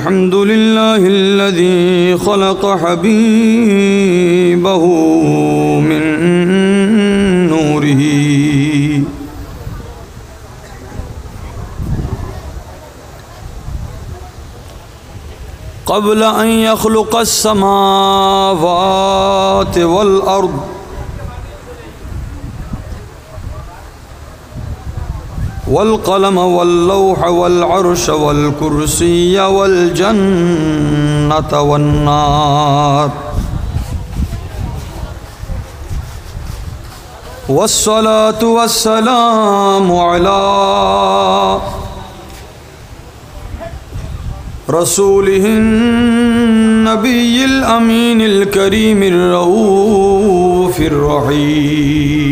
الحمد لله الذي خلق حبيبه من نوره قبل أن يخلق السماوات والأرض والقلم واللوح والعرش والكرسي والجنة والنار والصلاة والسلام على رسوله النبي الأمين الكريم الرؤوف الرحيم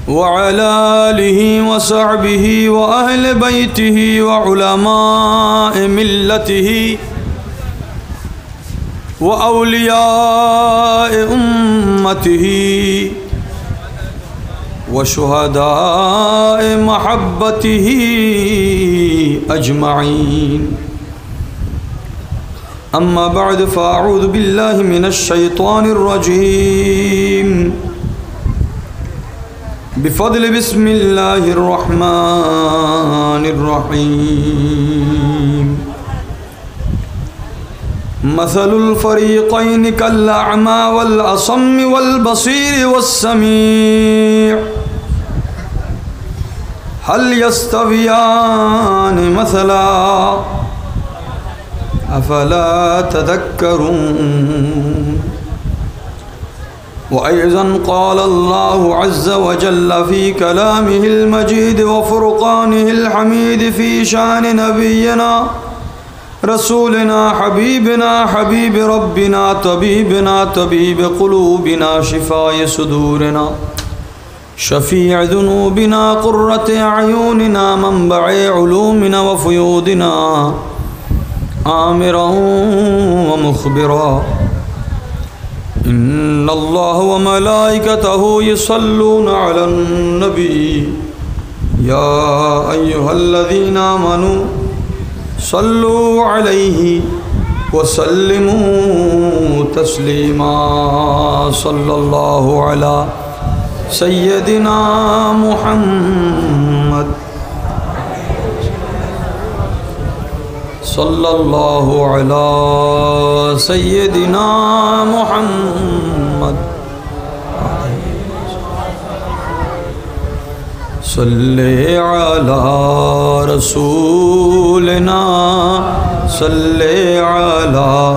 وعلى آله وصحبه وأهل بيته وعلماء ملته وأولياء أمته وشهداء محبته أجمعين أما بعد فأعوذ بالله من الشيطان الرجيم بفضل بسم الله الرحمن الرحيم مثل الفريقين كالأعمى والأصم والبصير والسميع هل يستويان مثلا أفلا تذكرون وأيضا قال الله عز وجل في كلامه المجيد وفرقانه الحميد في شأن نبينا رسولنا حبيبنا حبيب ربنا طبيبنا طبيب قلوبنا شفاء صدورنا شفيع ذنوبنا قرة أعيننا منبع علومنا وفيودنا آمرا ومخبرا إن الله وملائكته يصلون على النبي يا أيها الذين آمنوا صلوا عليه وسلموا تسليما صلى الله على سيدنا محمد صلى الله على سيدنا محمد صلی علی رسولنا صلی علی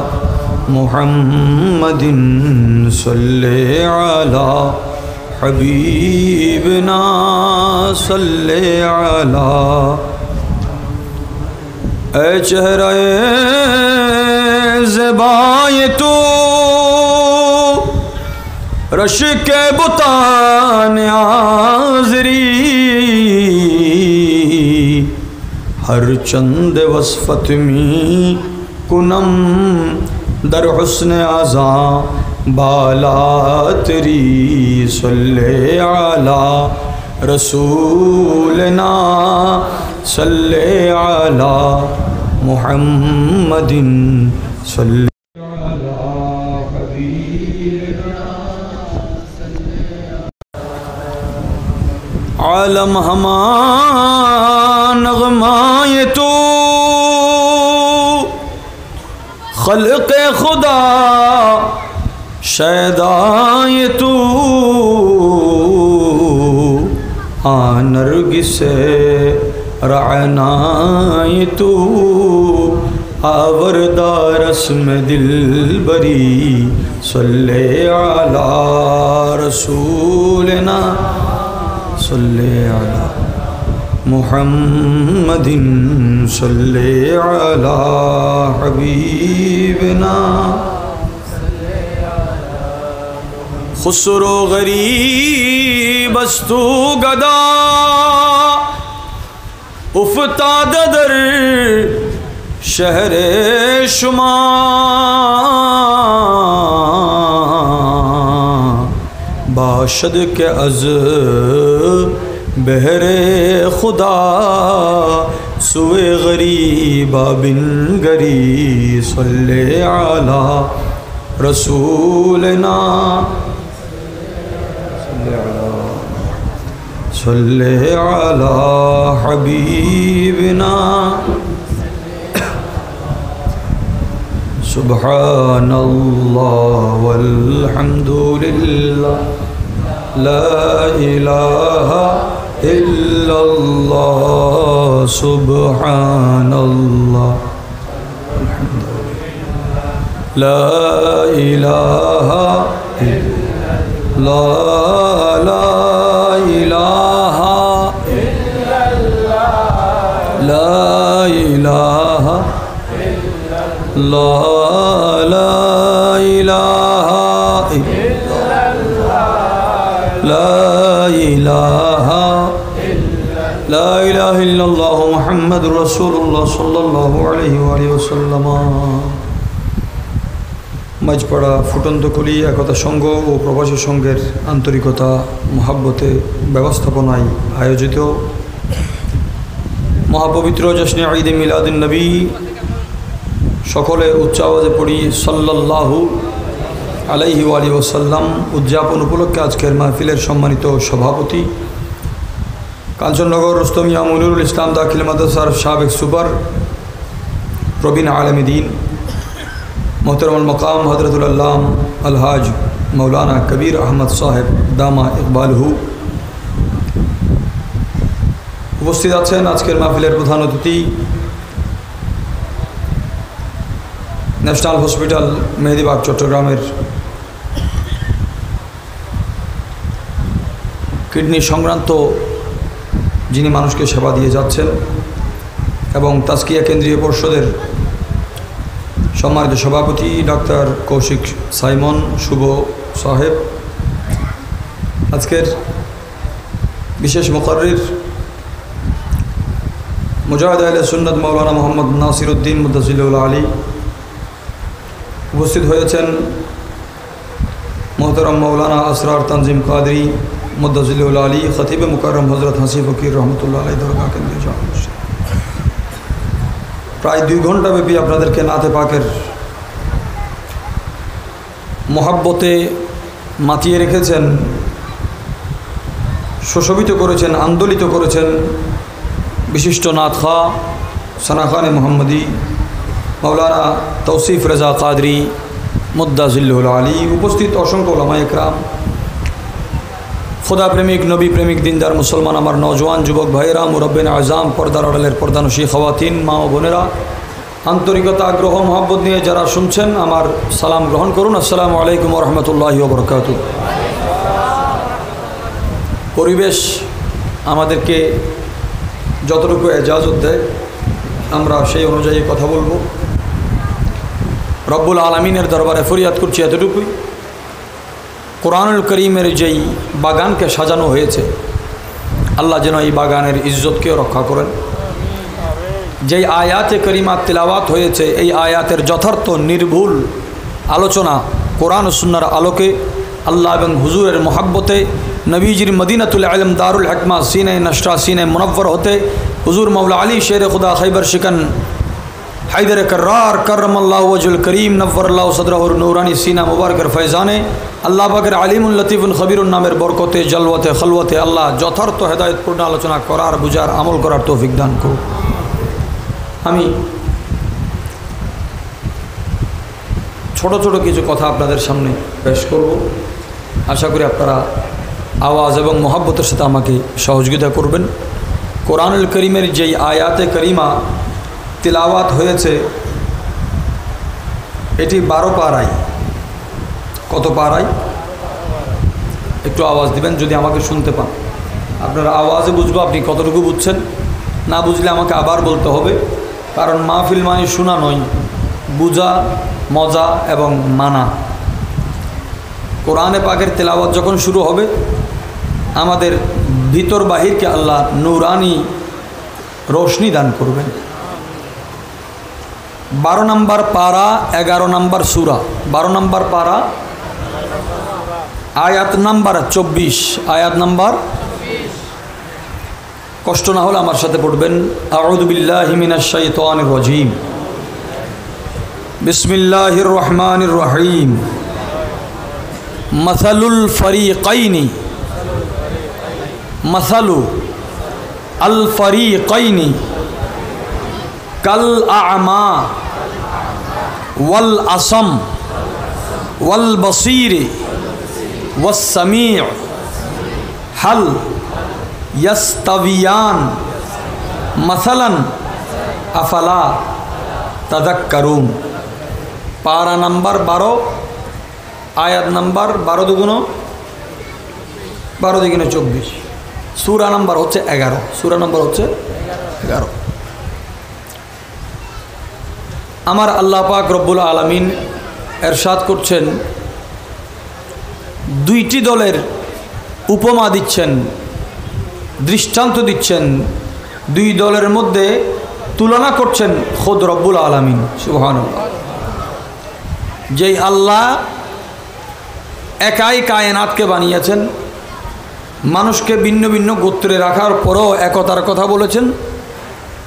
محمد صلی علی حبیبنا صلی علی اے چہرہ زیبائے تو رشک بتان آزری ہر چند وصفت می کنم در حسن آزاں بالا تری صلی علی رسولنا صلی علی محمد صلی عالم ہما نغمائے تو خلق خدا شیدائے تو نرگس رعنائے تو آوردہ رسم دل بری صلی علی رسولنا صلی علی محمد صلی علی حبیبنا خسرو غریب استو گدا افتاد در شہر شما باشد کے از बहरे खुदा सुए गरीबा बिन गरी सल्ले अला रसूलना सल्ले अला हबीबना सुब्हानल्लाह वल्हम्दुलिल्लाह ला इलाहा इल्लल्लाह सुब्हानल्लाह ला इलाहा इल्लल्लाह ला इलाहा ला इलाहा ला इलाहा ला इलाहा इल्लल्लाह मुहम्मदुर रसूलुल्लाह सल्लल्लाहु अलैहि वसल्लम। মাঝপাড়া ফুটন্তকলি একতা সংঘ ও প্রবাসী সংঘের আন্তরিকতা মহাব্বতে ব্যবস্থাপনায় আয়োজিত মহাপবিত্র জশ্নে ঈদে মিলাদুন নবী, সকলে উচ্চ আওয়াজে পড়ি সাল্লাল্লাহু আলাইহি ওয়াসাল্লাম উদযাপন উপলক্ষে আজকের মাহফিলের সম্মানিত সভাপতি কাঞ্চননগর রুস্তমিয়া মুনিরুল ইসলাম দাখিল মাদ্রাসার সাবেক সুপার প্রবীণ আলেম দ্বীন मोहतरम मकाम हज़रतुल अल्लाम अलहाज मौलाना कबीर अहमद साहेब दामा इकबालहू उपस्थित आছেন আজকের মাহফিলের প্রধান অতিথি ন্যাশনাল হসপিটাল মেহেদিবাগ চট্টগ্রামের কিডনি সংক্রান্ত যিনি মানুষকে সেবা দিয়ে যাচ্ছেন এবং তাজকিয়া কেন্দ্রীয় পরিষদের সম্মানিত সভাপতি ডক্টর কৌশিক সাইমন শুভ সাহেব, আজকের বিশেষ মুকর্রির মুজাহিদ আহলে সুন্নাত মৌলানা মোহাম্মদ নাসিরউদ্দিন মুদ্দাসিলুল আলী, উপস্থিত হয়েছেন মোহতরম মৌলানা আসরার তানজিম কাদরি মুদ্দাসিলুল আলী, খতিবে মুকাররম হজরত হাসি ফকির রহমতুল্লাহ আলাইহি দরগাহ কেন্দ্রীয় জামে মসজিদ। প্রায় 2 ঘন্টা ব্যাপী আপনাদেরকে নাতে পাকের মহাব্বতে মাতিয়ে রেখেছেন, সুশোভিত করেছেন, আন্দোলিত করেছেন বিশিষ্ট নাতখা সানাখানে মোহাম্মদী মৌলানা তৌসিফ রেজা কাদরি মুদ্দাসিলুল আলী, উপস্থিত অসংখ্য ওলামায়ে কেরাম, खुदा प्रेमिक नबी प्रेमिक दीनदार मुसलमान आमार नौजवान युवक भाईरा मुरब्बिन आज़ाम पर्दार आड़ालेर पर्दानशी खवातीन मा ओ बोनेरा आंतरिकता आग्रह मोहब्बत निये जारा शुनछेन आमार सालाम ग्रहण करुन। अस्सलामु आलैकुम वा रहमतुल्लाहि वा बाराकातुहु। परिवेश आमादेरके যতটুকু इजाजत देয় আমরা সেই অনুযায়ী কথা বলবো। রব্বুল আলামিনের দরবারে ফরিয়াদ করছি এতটুকুই, কোরআনুল করিমের যেই বাগানকে সাজানো হয়েছে আল্লাহ যেন এই বাগানের ইজ্জতকেও রক্ষা করেন। যেই আয়াতে করিমা তিলাওয়াত হয়েছে এই আয়াতের যথার্থ নির্ভুল আলোচনা কোরআন ও সুন্নাহর আলোকে আল্লাহ এবং হুজুরের মোহাব্বতে নবীজির মদিনাতুল ইলম দারুল হিকমা সিনে নশরা সিনে মুনव्वर হতে হুজুর মৌলা আলী শের খুদা খৈবর শিকন हैदर कर्रार करमल्लाहु वजहुल करीम नव्वरल्लाहु सदरहुर नूरानी सीना मुबारकर फैज़ाने अल्लाह पाकेर आलिमुल लतीफुल खबीरुन नामेर बरकते जलवते खलवते अल्लाह यथार्थ हेदायतपूर्ण आलोचना करार बुझार আমল করার তৌফিক দান করুন। আমি ছোট ছোট কিছু কথা আপনাদের সামনে পেশ করব, আশা করি আপনারা আওয়াজ এবং মহব্বতের সাথে আমাকে সহযোগিতা করবেন। কোরআনুল করিমের যেই আয়াতে করিমা তিলাওয়াত হয়েছে এটি 12 পারায়। কত পারায়? একটু আওয়াজ দিবেন যদি আমাকে শুনতে পান। আপনারা আওয়াজে বুঝবো আপনি কতটুকু বুঝছেন, না বুঝলে আমাকে আবার বলতে হবে, কারণ মাহফিল মানে শোনা নয়, বুঝা, মজা এবং মানা। কোরআনে পাকের তেলাওয়াত যখন শুরু হবে আমাদের ভিতর বাহিরকে আল্লাহ নূরানি রোশনি দান করবেন। 12 নম্বর পারা 11 নম্বর সূরা, 12 নম্বর পারা আয়াত নম্বর 24, আয়াত নম্বর কষ্ট না হলে আমার সাথে পড়বেন আউযু বিল্লাহি মিনাশ শাইতানির রাজীম বিসমিল্লাহির রহমানির রহিম মাসালুল ফরিকাইনি মাসালু আল ফরিকাইনি কাল আ'মা ওয়াল আসম ওয়াল বসীর ওয়াস সামি' হাল ইয়াস্তাবিয়ান মাসালান আফালা তাযাক্কারুন। পারা নাম্বার 12, আয়াত নাম্বার 12 দুগুণ 12 দুগুণে 24, সূরা নাম্বার হচ্ছে 11, সূরা নাম্বার হচ্ছে 11। আমার আল্লাহ পাক রব্বুল আলামিন এরশাদ করছেন, দুইটি দলের উপমা দিচ্ছেন, দৃষ্টান্ত দিচ্ছেন, দুই দলের মধ্যে তুলনা করছেন খোদ রব্বুল আলামিন সুবহানাল্লাহ। যেই আল্লাহ একাই কায়নাতকে বানিয়েছেন, মানুষকে ভিন্ন ভিন্ন গোত্রে রাখার পরও একতার কথা বলেছেন,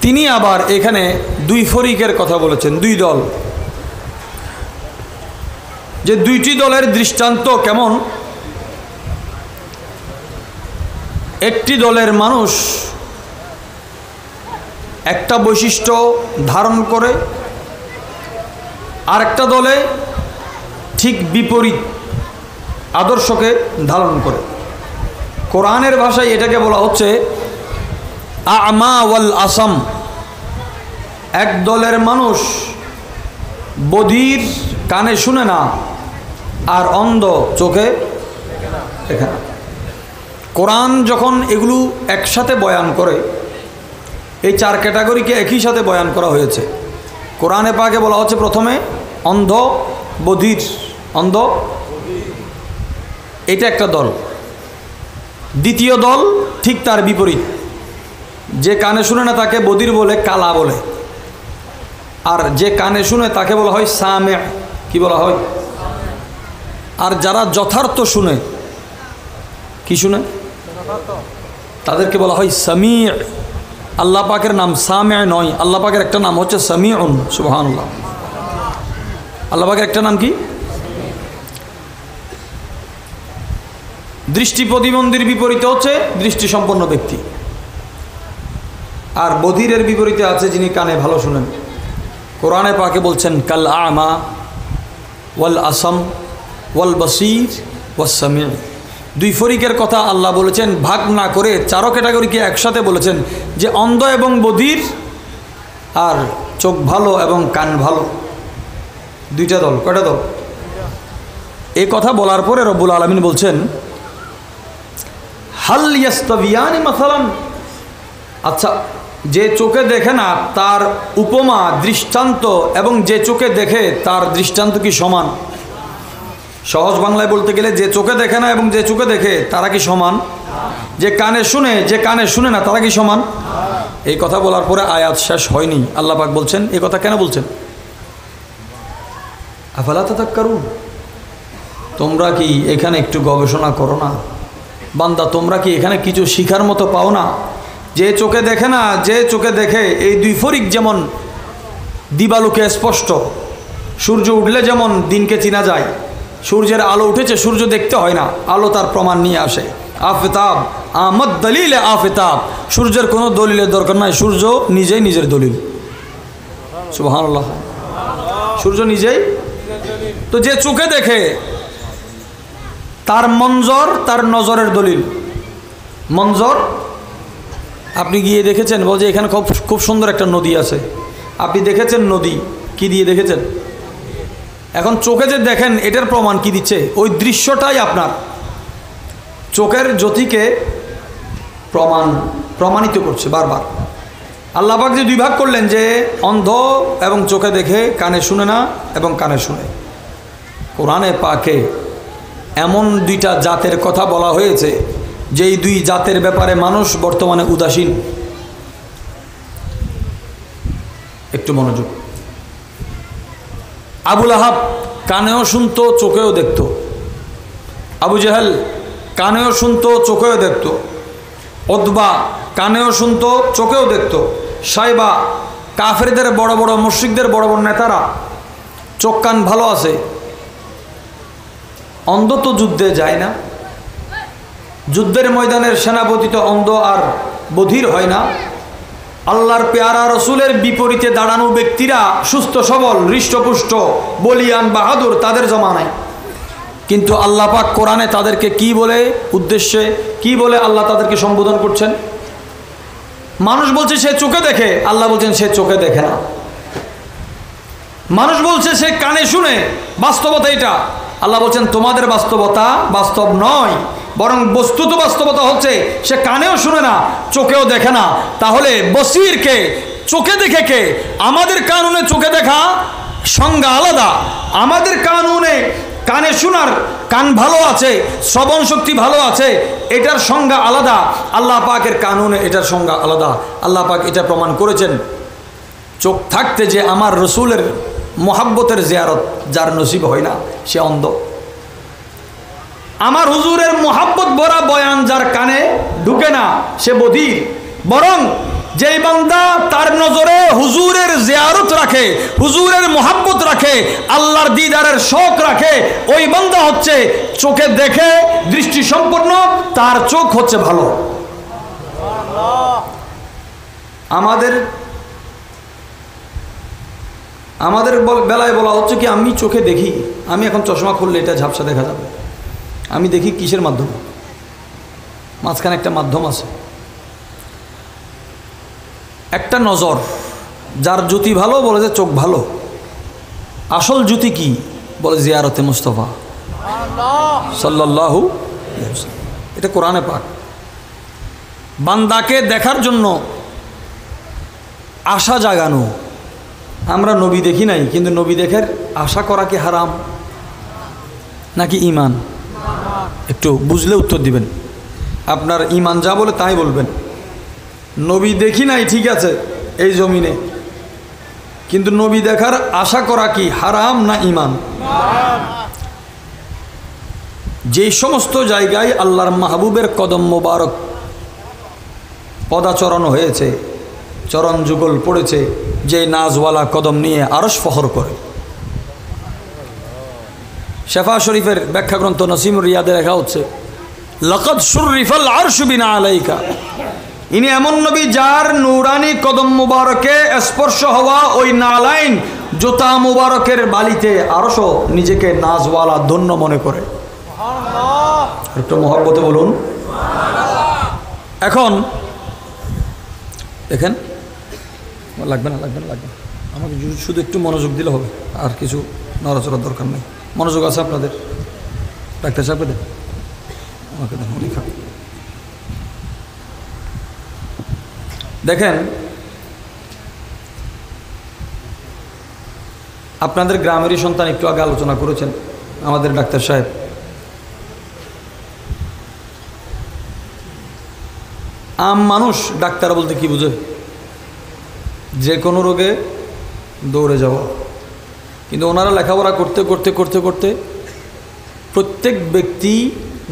তিনি আবার এখানে দুই ফরিকের কথা বলেছেন, দুই দল। যে দুইটি দলের দৃষ্টান্ত কেমন, একটি দলের মানুষ একটা বৈশিষ্ট্য ধারণ করে, আরেকটা দলে ঠিক বিপরীত আদর্শকে ধারণ করে। কোরআনের ভাষায় এটাকে বলা হচ্ছে আ'মা ওয়াল আসম। এক দলের মানুষ বধির, কানে শুনে না, আর অন্ধ, চোখে দেখে না। কোরআন যখন এগুলো একসাথে বয়ান করে, এই 4 ক্যাটাগরিকে একই সাথে বয়ান করা হয়েছে। কোরআনে পাকে বলা হচ্ছে প্রথমে অন্ধ, বধির, অন্ধ, এটা একটা দল। দ্বিতীয় দল ঠিক তার বিপরীত, যে কানে শুনে না তাকে বধির বলে, কালা বলে, আর যে কানে শুনে তাকে বলা হয় সামে', কি বলা হয়? আর যারা যথার্থ শুনে, কি শুনে, তাদেরকে বলা হয় সামি'। আল্লাহ পাকের নাম সামে' নয়, আল্লাহ পাকের একটা নাম হচ্ছে সামিউন সুবহানাল্লাহ। আল্লাহ পাকের একটা নাম কি? দৃষ্টি প্রতিবন্ধীর বিপরীতে হচ্ছে দৃষ্টি সম্পন্ন ব্যক্তি, আর বধিরের বিপরীতে আছে যিনি কানে ভালো শুনেন। কোরআনে পাকে বলছেন কাল আ'মা ওয়াল আসম ওয়াল বসীর ওয়াস সামি'। দুই ফরিকের কথা আল্লাহ বলেছেন, ভাগ না করে 4 ক্যাটাগরিকে একসাথে বলেছেন, যে অন্ধ এবং বধির, আর চোখ ভালো এবং কান ভালো, দুইটা দল। কয়টা দল? এই কথা বলার পরে রব্বুল আলামিন বলছেন হাল ইয়াস্তাবিয়ানি মাসালান। আচ্ছা, যে চোখে দেখে না তার উপমা দৃষ্টান্ত এবং যে চোখে দেখে তার দৃষ্টান্ত কি সমান? সহজ বাংলায় বলতে গেলে, যে চোখে দেখে না এবং যে চোখে দেখে তারা কি সমান? যে কানে শুনে, যে কানে শুনে না, তারা কি সমান? এই কথা বলার পরে আয়াত শেষ হয়নি। আল্লাহ পাক বলছেন, এই কথা কেন বলছেন? আফালা তাযাক্কারুন, তোমরা কি এখানে একটু গবেষণা করো না? বান্দা, তোমরা কি এখানে কিছু শিখার মতো পাও না? যে চোখে দেখে না, যে চোখে দেখে, এই দুই ফরিক যেমন দিবালোকে স্পষ্ট, সূর্য উঠলে যেমন দিনকে চেনা যায়, সূর্যের আলো উঠেছে, সূর্য দেখতে হয় না, আলো তার প্রমাণ নিয়ে আসে। আফতাব আমদ দলিল আফতাব, সূর্যের কোনো দলিলের দরকার নাই, সূর্য নিজেই নিজের দলিল সুবহানাল্লাহ। সূর্য নিজেই তো। যে চোখে দেখে তার মঞ্জর, তার নজরের দলিল। মঞ্জর, আপনি গিয়ে দেখেছেন, বলছে এখানে খুব সুন্দর একটা নদী আছে, আপনি দেখেছেন নদী, কি দিয়ে দেখেছেন? এখন চোখে যে দেখেন, এটার প্রমাণ কি দিচ্ছে? ওই দৃশ্যটাই আপনার চোখের জ্যোতিকে প্রমাণিত করছে বারবার। আল্লাহ পাক যে দুই ভাগ করলেন, যে অন্ধ এবং চোখে দেখে, কানে শুনে না এবং কানে শুনে। কোরআনে পাকে এমন দুইটা জাতের কথা বলা হয়েছে, যেই দুই জাতের ব্যাপারে মানুষ বর্তমানে উদাসীন। একটু মনোযোগ। আবু লাহাব কানেও শুনতো, চোখেও দেখতো। আবু জেহেল কানেও শুনতো, চোখেও দেখতো। উতবা কানেও শুনতো, চোখেও দেখতো। সাইবা কাফেরদের বড় বড় মুশরিকদের বড় বড় নেতারা চোখ কান ভালো আছে, অন্ধ তো যুদ্ধে যায় না, যুদ্ধের ময়দানের সেনাপতি তো অন্ধ আর বধির হয় না। আল্লাহর পেয়ারা রসুলের বিপরীতে দাঁড়ানো ব্যক্তিরা সুস্থ সবল, হৃষ্টপুষ্ট, বলিয়ান, বাহাদুর, তাদের জমানায়। কিন্তু আল্লাহ পাক কোরআনে তাদেরকে কি বলে উদ্দেশ্যে, কি বলে আল্লাহ তাদেরকে সম্বোধন করছেন? মানুষ বলছে সে চোখে দেখে, আল্লাহ বলছেন সে চোখে দেখে না। মানুষ বলছে সে কানে শুনে, বাস্তবতা এটা। আল্লাহ বলছেন তোমাদের বাস্তবতা বাস্তব নয়, বরং বস্তুত বাস্তবতা হচ্ছে সে কানেও শুনে না, চোখেও দেখে না। তাহলে বসির কে, চোখে দেখে কে? আমাদের কানুনে চোখে দেখা সংজ্ঞা আলাদা। আমাদের কানুনে কানে শোনার কান ভালো আছে, শ্রবণ শক্তি ভালো আছে, এটার সংজ্ঞা আলাদা। আল্লাহ পাকের কানুনে এটার সংজ্ঞা আলাদা। আল্লাহ পাক এটা প্রমাণ করেছেন চোখ থাকতে যে আমার রসুলের মোহাব্বতের জিয়ারত যার নসিব হয় না সে অন্ধ। আমার হুজুরের মোহাব্বত ভরা বয়ান যার কানে ঢুকে না সে বধির। বরং যেই বান্দা তার নজরে হুজুরের জিয়ারত রাখে, হুজুরের মোহাব্বত রাখে, আল্লাহর দিদারের শখ রাখে, ওই বান্দা হচ্ছে চোখে দেখে, দৃষ্টি সম্পন্ন, তার চোখ হচ্ছে ভালো। আমাদের বেলায় বলা হচ্ছে কি আমি চোখে দেখি, আমি এখন চশমা খুললে এটা ঝাপসা দেখা যাবে। আমি দেখি কিসের মাধ্যমে? মাঝখানে একটা মাধ্যম আছে, একটা নজর। যার জ্যোতি ভালো বলে যে চোখ ভালো। আসল জ্যোতি কি? বলে জিয়ারতে মুস্তাফা সাল্লাল্লাহু আলাইহি ওয়াসাল্লাম। এটা কোরআনে পাক। বান্দাকে দেখার জন্য আশা জাগানো। আমরা নবী দেখি নাই, কিন্তু নবী দেখার আশা করা কি হারাম নাকি ঈমান? একটু বুঝলে উত্তর দিবেন। আপনার ঈমান যা বলে তাই বলবেন। নবী দেখি নাই ঠিক আছে এই জমিনে, কিন্তু নবী দেখার আশা করা কি হারাম না ঈমান? যে সমস্ত জায়গায় আল্লাহর মাহবুবের কদম মোবারক পদাচরণ হয়েছে, চরণ যুগল পড়েছে, যে নাজওয়ালা কদম নিয়ে আরশ ফখর করে। শেফা শরীফের ব্যাখ্যা গ্রন্থ নসিমুর রিয়াদে লেখা হচ্ছে লাকাদ শুররিফাল আরশু বিনা আলাইকা। ইনি এমন নবী যার নূরানি কদম মুবারকে স্পর্শ হওয়া ওই নালাইন জোতা মুবারকের বালিতে আরশও নিজেকে নাজওয়ালা ধন্য মনে করে। একটু মহব্বতে বলুন। এখন দেখেন, লাগবে না আমাকে শুধু একটু মনোযোগ দিলে হবে, আর কিছু নড়াচড়ার দরকার নেই। মনোযোগ আছে আপনাদের? ডাক্তার সাহেব দেন, আমাকে দেখুন। দেখেন, আপনাদের গ্রামেরই সন্তান একটু আগে আলোচনা করেছেন আমাদের ডাক্তার সাহেব। আম মানুষ ডাক্তার বলতে কি বুঝে? যে কোনো রোগে দৌড়ে যাওয়া। কিন্তু ওনারা লেখাপড়া করতে করতে করতে করতে প্রত্যেক ব্যক্তি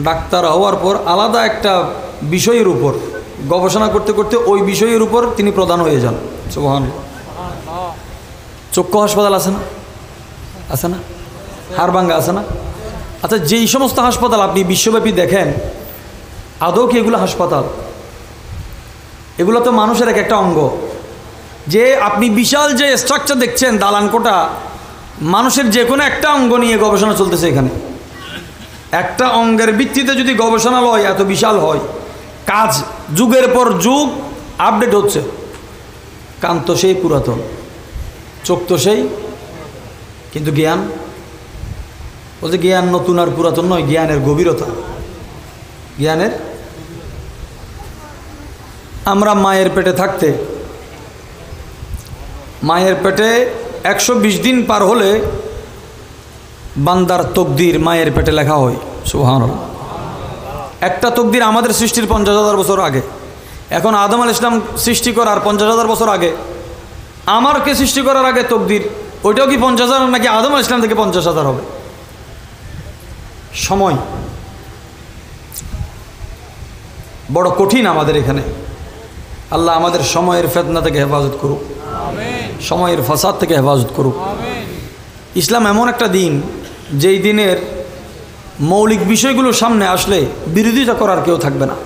ডাক্তার হওয়ার পর আলাদা একটা বিষয়ের উপর গবেষণা করতে করতে ওই বিষয়ের উপর তিনি প্রধান হয়ে যান। সুবহানাল্লাহ। চক্ষু হাসপাতাল আছে না? আছে না? হাড়ভাঙ্গা আছে না? আচ্ছা, যেই সমস্ত হাসপাতাল আপনি বিশ্বব্যাপী দেখেন, আদৌ কি এগুলো হাসপাতাল? এগুলো তো মানুষের এক একটা অঙ্গ। যে আপনি বিশাল যে স্ট্রাকচার দেখছেন দালান কোটা, মানুষের যে কোনো একটা অঙ্গ নিয়ে গবেষণা চলতেছে এখানে। একটা অঙ্গের ভিত্তিতে যদি গবেষণালয় এত বিশাল হয়, কাজ যুগের পর যুগ আপডেট হচ্ছে। কান তো সেই পুরাতন, চোখ তো সেই, কিন্তু জ্ঞান বলছে জ্ঞান নতুন আর পুরাতন নয়, জ্ঞানের গভীরতা, জ্ঞানের। আমরা মায়ের পেটে থাকতে, মায়ের পেটে 120 দিন পার হলে বান্দার তকদির মায়ের পেটে লেখা হয়। সুবহানাল্লাহ। একটা তকদির আমাদের সৃষ্টির 50,000 বছর আগে। এখন আদম আলাইহিস সালাম সৃষ্টি করার 50,000 বছর আগে, আমারকে সৃষ্টি করার আগে তকদির, ওইটাও কি 50,000 নাকি আদম আলাইহিস সালাম থেকে 50,000 হবে? সময় বড় কঠিন আমাদের এখানে। আল্লাহ আমাদের সময়ের ফিতনা থেকে হেফাজত করুক, সময়ের ফাসাদ থেকে হেফাজত করুক। ইসলাম এমন একটা দিন যেই দিনের মৌলিক বিষয়গুলো সামনে আসলে বিরোধিতা করার কেউ থাকবে না।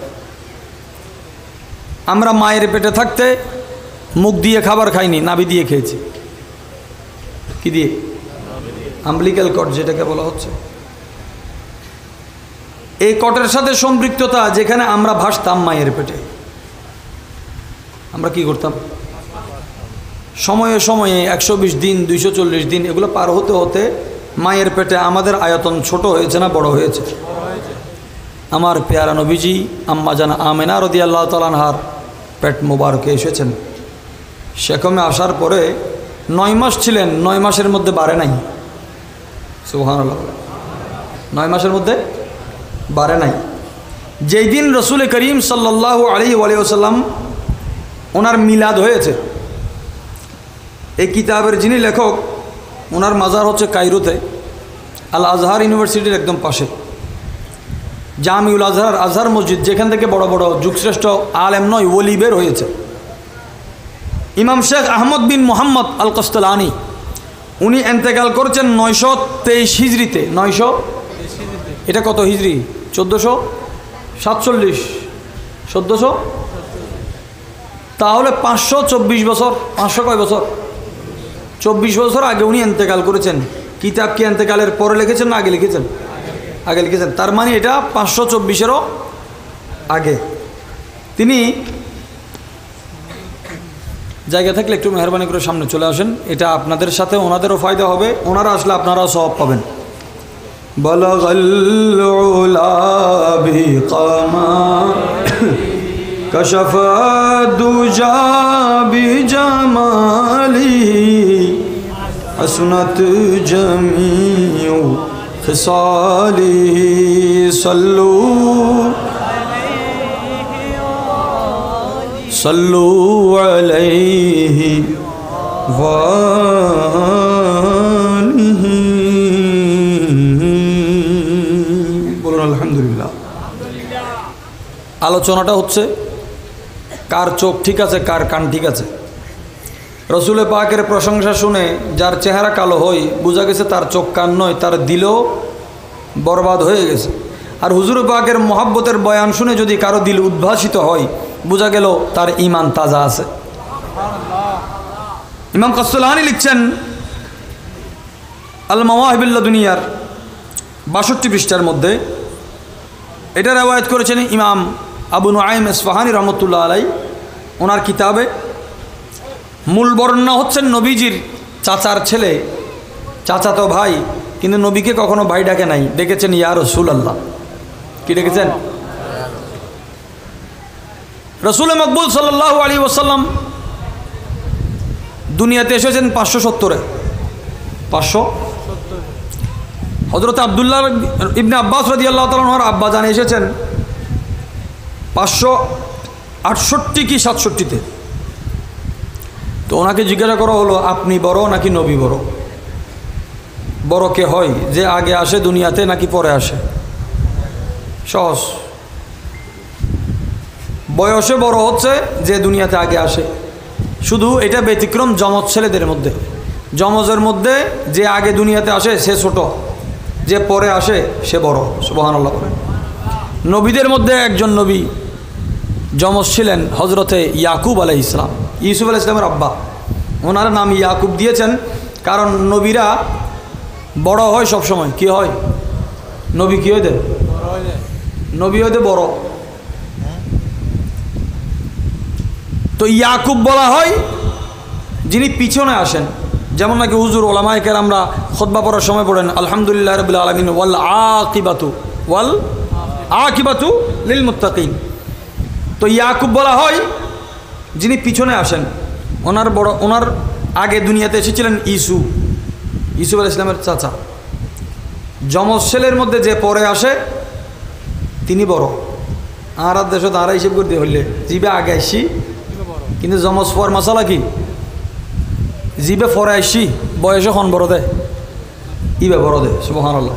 আমরা মায়ের পেটে থাকতে মুখ দিয়ে খাবার খাইনি, নাভি দিয়ে খেয়েছি। কি দিয়ে? আম্বলিক্যাল কট যেটাকে বলা হচ্ছে। এই কটের সাথে সম্পৃক্ততা, যেখানে আমরা ভাসতাম মায়ের পেটে, আমরা কি করতাম? সময়ে সময়ে 120 দিন 240 দিন এগুলো পার হতে হতে মায়ের পেটে আমাদের আয়তন ছোট হয়েছে না বড় হয়েছে? আমার পেয়ারা নবীজি আম্মা জানা আমেনা রাদিয়াল্লাহু তাআলা আনহার পেট মোবারকে এসেছেন। সেখানে আসার পরে 9 মাস ছিলেন, 9 মাসের মধ্যে বাড়ে নাই। সুবহানাল্লাহ। 9 মাসের মধ্যে বাড়ে নাই। যেই দিন রসুল করিম সাল্লাল্লাহু আলাইহি ওয়াসাল্লাম ওনার মিলাদ হয়েছে, এই কিতাবের যিনি লেখক ওনার মাজার হচ্ছে কায়রোতে, আল আজহার ইউনিভার্সিটির একদম পাশে জামিউল আজহার, আজহার মসজিদ, যেখান থেকে বড় বড় যুগশ্রেষ্ঠ আলেম নয় ওলি বের হয়েছে। ইমাম শেখ আহমদ বিন মোহাম্মদ আল কস্তালানি উনি এন্তেকাল করেছেন 923 হিজরিতে। 900 এটা কত হিজরি? 1447, 1400, তাহলে 524 বছর। 500 কয় বছর? 24 বছর আগে উনি এন্তেকাল করেছেন। কিতাব কি এন্তেকালের পরে লিখেছেন না আগে লিখেছেন? আগে লিখেছেন। তার মানে এটা 524-এরও আগে। তিনি জায়গা থাকলে একটু মেহরবানি করে সামনে চলে আসেন, এটা আপনাদের সাথে ওনাদেরও ফায়দা হবে, ওনারা আসলে আপনারাও সওয়াব পাবেন। বালাগাল উলা বিকামা কাশাফা দুজা বিজামালি হাসনাত জামিউ খিসালি সাল্লু সাল্লু আলাইহি ওয়ালিহি। বলুন আলহামদুলিল্লাহ। আলোচনাটা হচ্ছে কার চোখ ঠিক আছে, কার কান ঠিক আছে। রসুল পাকের প্রশংসা শুনে যার চেহারা কালো হয় বোঝা গেছে তার চোখ কান নয়, তার দিলও বরবাদ হয়ে গেছে। আর হুজুর পাকের মহাব্বতের বয়ান শুনে যদি কারো দিল উদ্ভাসিত হয় বোঝা গেল তার ঈমান তাজা আছে। ইমাম কস্তালানি লিখছেন আল মাওয়াহিবুল লাদুনিয়ার 62 পৃষ্ঠার মধ্যে, এটা রিওয়ায়াত করেছেন ইমাম আবু নুআইম ইসফাহানি রহমতুল্লাহ আলাইহি ওনার কিতাবে। মূল বর্ণনা হচ্ছেন নবীজির চাচার ছেলে, চাচাতো ভাই, কিন্তু নবীকে কখনো ভাই ডাকে নাই, ডেকেছেন ইয়া রাসূলুল্লাহ। কি ডেকেছেন? রসুল মকবুল সাল্লাল্লাহু আলাইহি ওয়াসাল্লাম দুনিয়াতে এসেছেন 570-এ। 570 হযরত আব্দুল্লাহ ইবনে আব্বাস রাদিয়াল্লাহু তাআলা আনহুর আব্বা জান এসেছেন 568 কি 67-তে। তো ওনাকে জিজ্ঞাসা করা হলো, আপনি বড় নাকি নবী বড়? বড় কে হয়, যে আগে আসে দুনিয়াতে নাকি পরে আসে? সহজ। বয়সে বড় হচ্ছে যে দুনিয়াতে আগে আসে। শুধু এটা ব্যতিক্রম যমজ ছেলেদের মধ্যে। যমজের মধ্যে যে আগে দুনিয়াতে আসে সে ছোট, যে পরে আসে সে বড়। সুবহানাল্লাহ। নবীদের মধ্যে একজন নবী যমজ ছিলেন হজরতে ইয়াকুব আলাইহিস সালাম, ইউসুফ আলাইহিস সালামের আব্বা। ওনার নাম ইয়াকুব দিয়েছেন কারণ নবীরা বড় হয় সব সময়। কি হয়? নবী কি হইতে? নবী হইতে বড়। তো ইয়াকুব বলা হয় যিনি পিছনে আসেন। যেমন নাকি হুজুর ওলামায়ে কেরামরা খুতবা পড়ার সময় পড়েন আলহামদুলিল্লাহ রাব্বিল আলামিন ওয়াল আকিবাতু লিল মুত্তাকিন। তো ইয়াকুব বলা হয় যিনি পিছনে আসেন। ওনার আগে দুনিয়াতে এসেছিলেন ইউসুফ আলাইহিস সালামের চাচা। যমজ ছেলের মধ্যে যে পরে আসে তিনি বড়। আর দেশে তারা হিসেব করতে হইলে জিবে আগে আসি, কিন্তু যমজ পর মশালা কি জিবে পরে আসি বয়সে খন বড় দেয়, ইবে বড় দেয়। সুবহানাল্লাহ।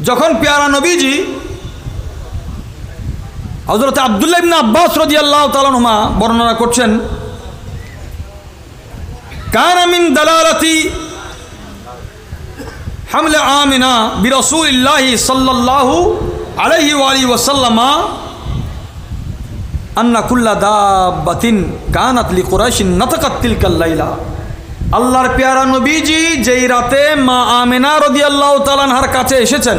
যখন পেয়ারা নবীজি হযরত আব্দুল্লাহ ইবনে আব্বাস রাদিয়াল্লাহু তাআলা আনহুমা বর্ণনা করছেন, কানা মিন দালালাতি হামলে আমিনা বিরাসূলিল্লাহি সাল্লাল্লাহু আলাইহি ওয়া আলিহি ওয়াসাল্লাম আন্না কুল্লা দাব্বাতিন কানাত লিকুরাইশিন নাতাকাত তিলকাল লাইলা। আল্লাহর পেয়ারা নবীজি যেই রাতে মা আমিনা রাদিয়াল্লাহু তাআলা আনহার কাছে এসেছেন,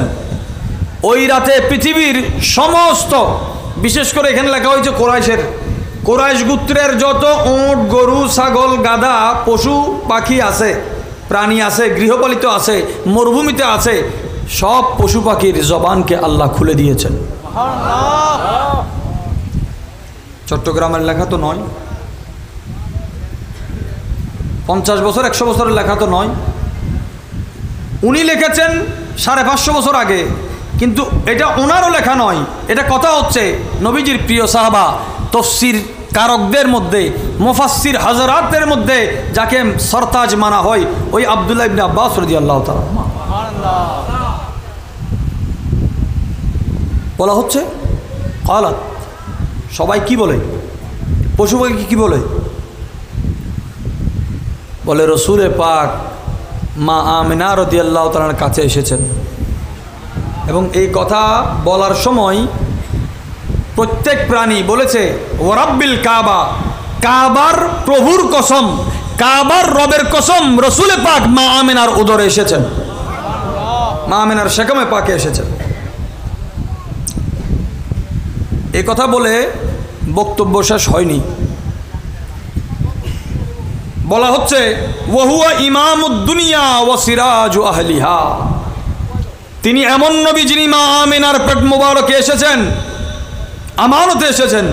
ওই রাতে পৃথিবীর সমস্ত, বিশেষ করে এখানে লেখা হয়েছে কোরাইশ গোত্রের যত উট, গরু, ছাগল, গাধা, পশু পাখি আছে, প্রাণী আছে, গৃহপালিত আছে, মরুভূমিতে আছে, সব পশু পাখির জবানকে আল্লাহ খুলে দিয়েছেন। চট্টগ্রামের লেখা তো নয়, 50 বছর 100 বছরের লেখা তো নয়, উনি লিখেছেন 550 বছর আগে, কিন্তু এটা ওনারও লেখা নয়। এটা কথা হচ্ছে নবীজির প্রিয় সাহাবা, তফসির কারকদের মধ্যে, মুফাসসির হযরতের মধ্যে যাকে সরতাজ মানা হয়, ওই আব্দুল্লাহ ইবনে আব্বাস রাদিয়াল্লাহু তাআলা বলা হচ্ছে ক্বালাত। সবাই কি বলে? পশু পাখি কি বলে? বলে রসুল পাক মা আমিনা রাদিয়াল্লাহু তাআলার কাছে এসেছেন, এবং এই কথা বলার সময় প্রত্যেক প্রাণী বলেছে ওয়ারাব্বিল কাবা, কাবার প্রভুর কসম, কাবার রবের কসম, রসুল পাক মা আমিনার উদরে এসেছেন, মা আমিনার সেকামে পাকে এসেছেন। এই কথা বলে বক্তব্য শেষ হয়নি, বলা হচ্ছে ওয়াহুয়া ইমামুদ দুনিয়া ওয়া সিরাজু আহলিহা। তিনি এমন নবী যিনি মা আমিনার পেট মোবারকে এসেছেন, আমানতে এসেছেন,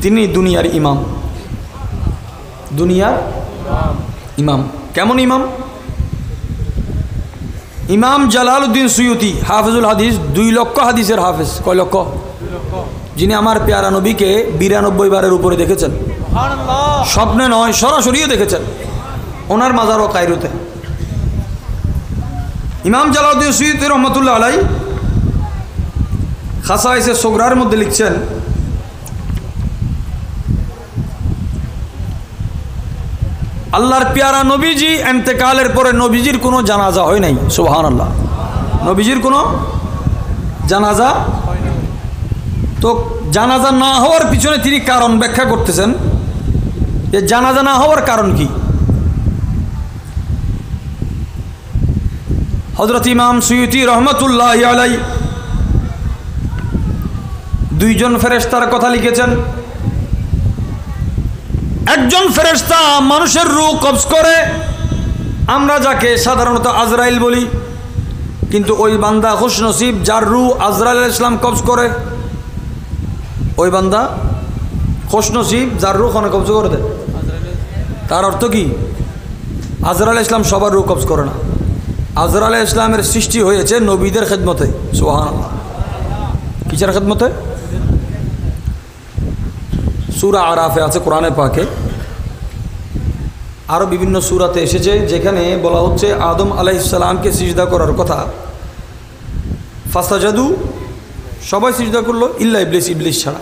তিনি দুনিয়ার ইমাম, দুনিয়ার ইমাম। কেমন ইমাম? ইমাম জালালউদ্দিন সুয়ুতি হাফেজুল হাদিস, 2 লক্ষ হাদিসের হাফেজ। কয় লক্ষ? যিনি আমার পেয়ারা নবীকে 92 বারের উপরে দেখেছেন, স্বপ্নে নয় সরাসরিও দেখেছেন, ওনার মাজারও কায়রোতে। ইমাম জালালউদ্দিন সুয়ুতি রহমতুল্লাহ আলাই খাসাইসে সোগরার মধ্যে লিখছেন, আল্লাহর পেয়ারা নবীজি ইন্তেকালের পরে নবীজির কোনো জানাজা হয় নাই। সুবহানাল্লাহ, নবীজির কোনো জানাজা। তো জানাজা না হওয়ার পিছনে তিনি কারণ ব্যাখ্যা করতেছেন, যে জানাজা না হওয়ার কারণ কি। হযরত ইমাম সুয়ুতি রহমতুল্লাহি আলাই 2 জন ফেরেশতার কথা লিখেছেন। একজন ফেরেশতা মানুষের রূহ কবজ করে, আমরা যাকে সাধারণত আজরাইল বলি, কিন্তু ওই বান্দা খুশনসিব যার রূহ আজরাইল আলাইহিস সালাম কবজ করে, ওই বান্দা খুশনসিব যার রূহ খানে কবজ করে দেয়। তার অর্থ কি? আজরাইল আলাইহিস সালাম সবার রূহ কবজ করে না। আজরাইল আলাইহিস সালামের সৃষ্টি হয়েছে নবীদের খেদমতে। সুবহানাল্লাহ, কিসের খেদমতে? সূরা আরাফে আছে কোরআনে পাকে, আরও বিভিন্ন সূরাতে এসেছে যেখানে বলা হচ্ছে আদম আলাইহিস সালামকে সিজদা করার কথা। ফাসাজাদু, সবাই সিজদা করলো ইল্লা ইবলিস, ইবলিস ছাড়া।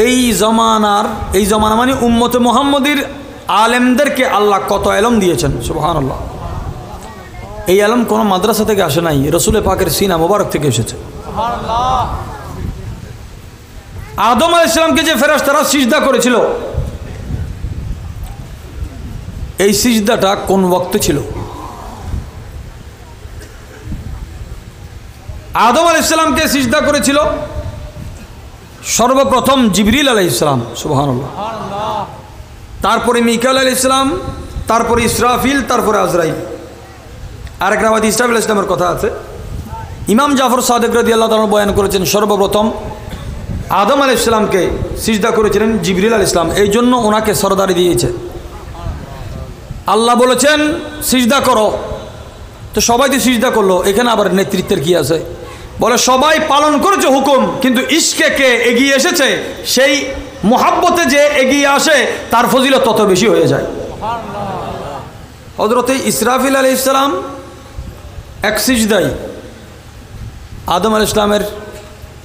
এই জমানা মানে উম্মতে মুহাম্মদীর আলেমদেরকে আল্লাহ কত ইলম দিয়েছেন। সুবহানাল্লাহ, এই ইলম কোনো মাদ্রাসা থেকে আসে নাই, রসুল পাকের সিনা মোবারক থেকে এসেছে। সুবহানাল্লাহ। আদম আলাইহিস সালামকে যে ফেরেশতারা সিজদা করেছিল, এই সিজদাটা কোন ওয়াক্তে ছিল? আদম আলাইহিস সালামকে সিজদা করেছিল সর্বপ্রথম জিবরিল আলাইহিস সালাম। সুবহানাল্লাহ। তারপরে মিকাইল আলাইহিস সালাম, তারপরে ইসরাফিল, তারপরে আজরাইল। আরেক রাওয়াত ইসরাফিল আলাইহিস সালামের কথা আছে। ইমাম জাফর সাদিক রাদিয়াল্লাহু তাআলা বয়ান করেছেন সর্বপ্রথম আদম আলাইহিস সালামকে সিজদা করেছিলেন জিবরিল আলাইহিস সালাম, এই জন্য ওনাকে সরদারি দিয়েছে। আল্লাহ বলেছেন সিজদা করো, তো সবাই তো সিজদা করলো, এখানে আবার নেতৃত্বের কি আছে? বলে সবাই পালন করেছে হুকুম, কিন্তু ইশকে কে এগিয়ে এসেছে, সেই মোহাব্বতে যে এগিয়ে আসে তার ফজিলত তত বেশি হয়ে যায়। হযরতে ইসরাফিল আলাইহিস সালাম এক সিজদাই আদম আলাইহিস সালামের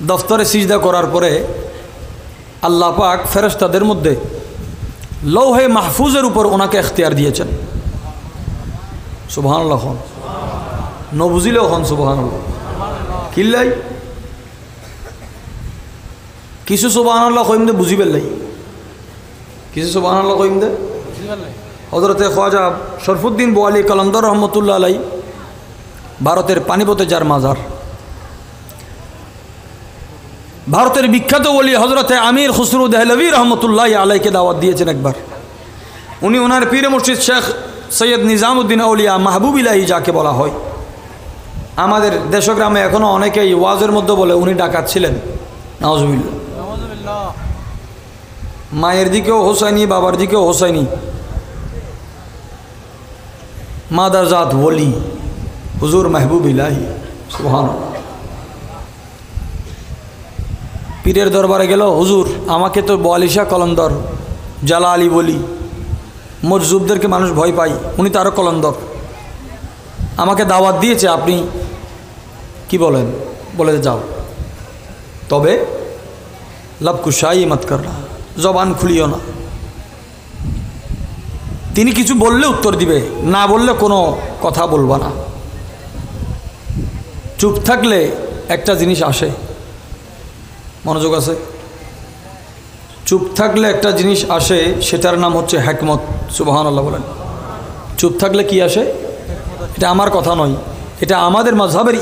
দফতরে সিজদা করার পরে আল্লাহ পাক ফেরেশতাদের মধ্যে লৌহে মাহফুজের উপর ওনাকে এখতিয়ার দিয়েছেন। সুবহানাল্লাহ হন, ন বুঝিলেও হন সুবহানাল্লাহ। কিল্লাই কিছু সুবহানাল্লাহ কইম দে বুঝি পেলাই, কিছু সুবহানাল্লাহ কইম দে হযরতে খ্বাজা শরফুদ্দিন বোয়ালি কলন্দর রহমতুল্লাহ আলাই, ভারতের পানিপথে যার মাজার, ভারতের বিখ্যাত ওলি হজরতে আমির খুসরু দেহলভি রহমতুল্লাহ আলাইকে দাওয়াত দিয়েছেন একবার। উনি ওনার পীরে মুর্শিদ শেখ সৈয়দ নিজামুদ্দিন আউলিয়া মাহবুব ইলাহি যাকে বলা হয়, আমাদের দেশগ্রামে এখনও অনেকেই ওয়াজের মধ্যে বলে উনি ডাকাত ছিলেন। নাউজুবিল্লাহ। মায়ের দিকেও হোসাইনি, বাবার দিকেও হোসাইনি, মাদারজাত ওলি হুজুর মাহবুব ইলাহি। সুবহানাল্লাহ। পীরের দরবারে গেল, হুজুর আমাকে তো বোয়ালিশা কলন্দর জালা আলী বলি, মজজুবদেরকে মানুষ ভয় পায়, উনি তো আরও কলন্দর, আমাকে দাওয়াত দিয়েছে, আপনি কি বলেন? বলে যাও, তবে লবকুশাই মত কর না, জবান খুলিও না। তিনি কিছু বললে উত্তর দিবে, না বললে কোনো কথা বলবা না। চুপ থাকলে একটা জিনিস আসে, মনোযোগ আছে, চুপ থাকলে একটা জিনিস আসে, সেটার নাম হচ্ছে হিকমত। সুবহানাল্লাহ বলেন। চুপ থাকলে কি আসে? এটা আমার কথা নয়, এটা আমাদের মাযহাবের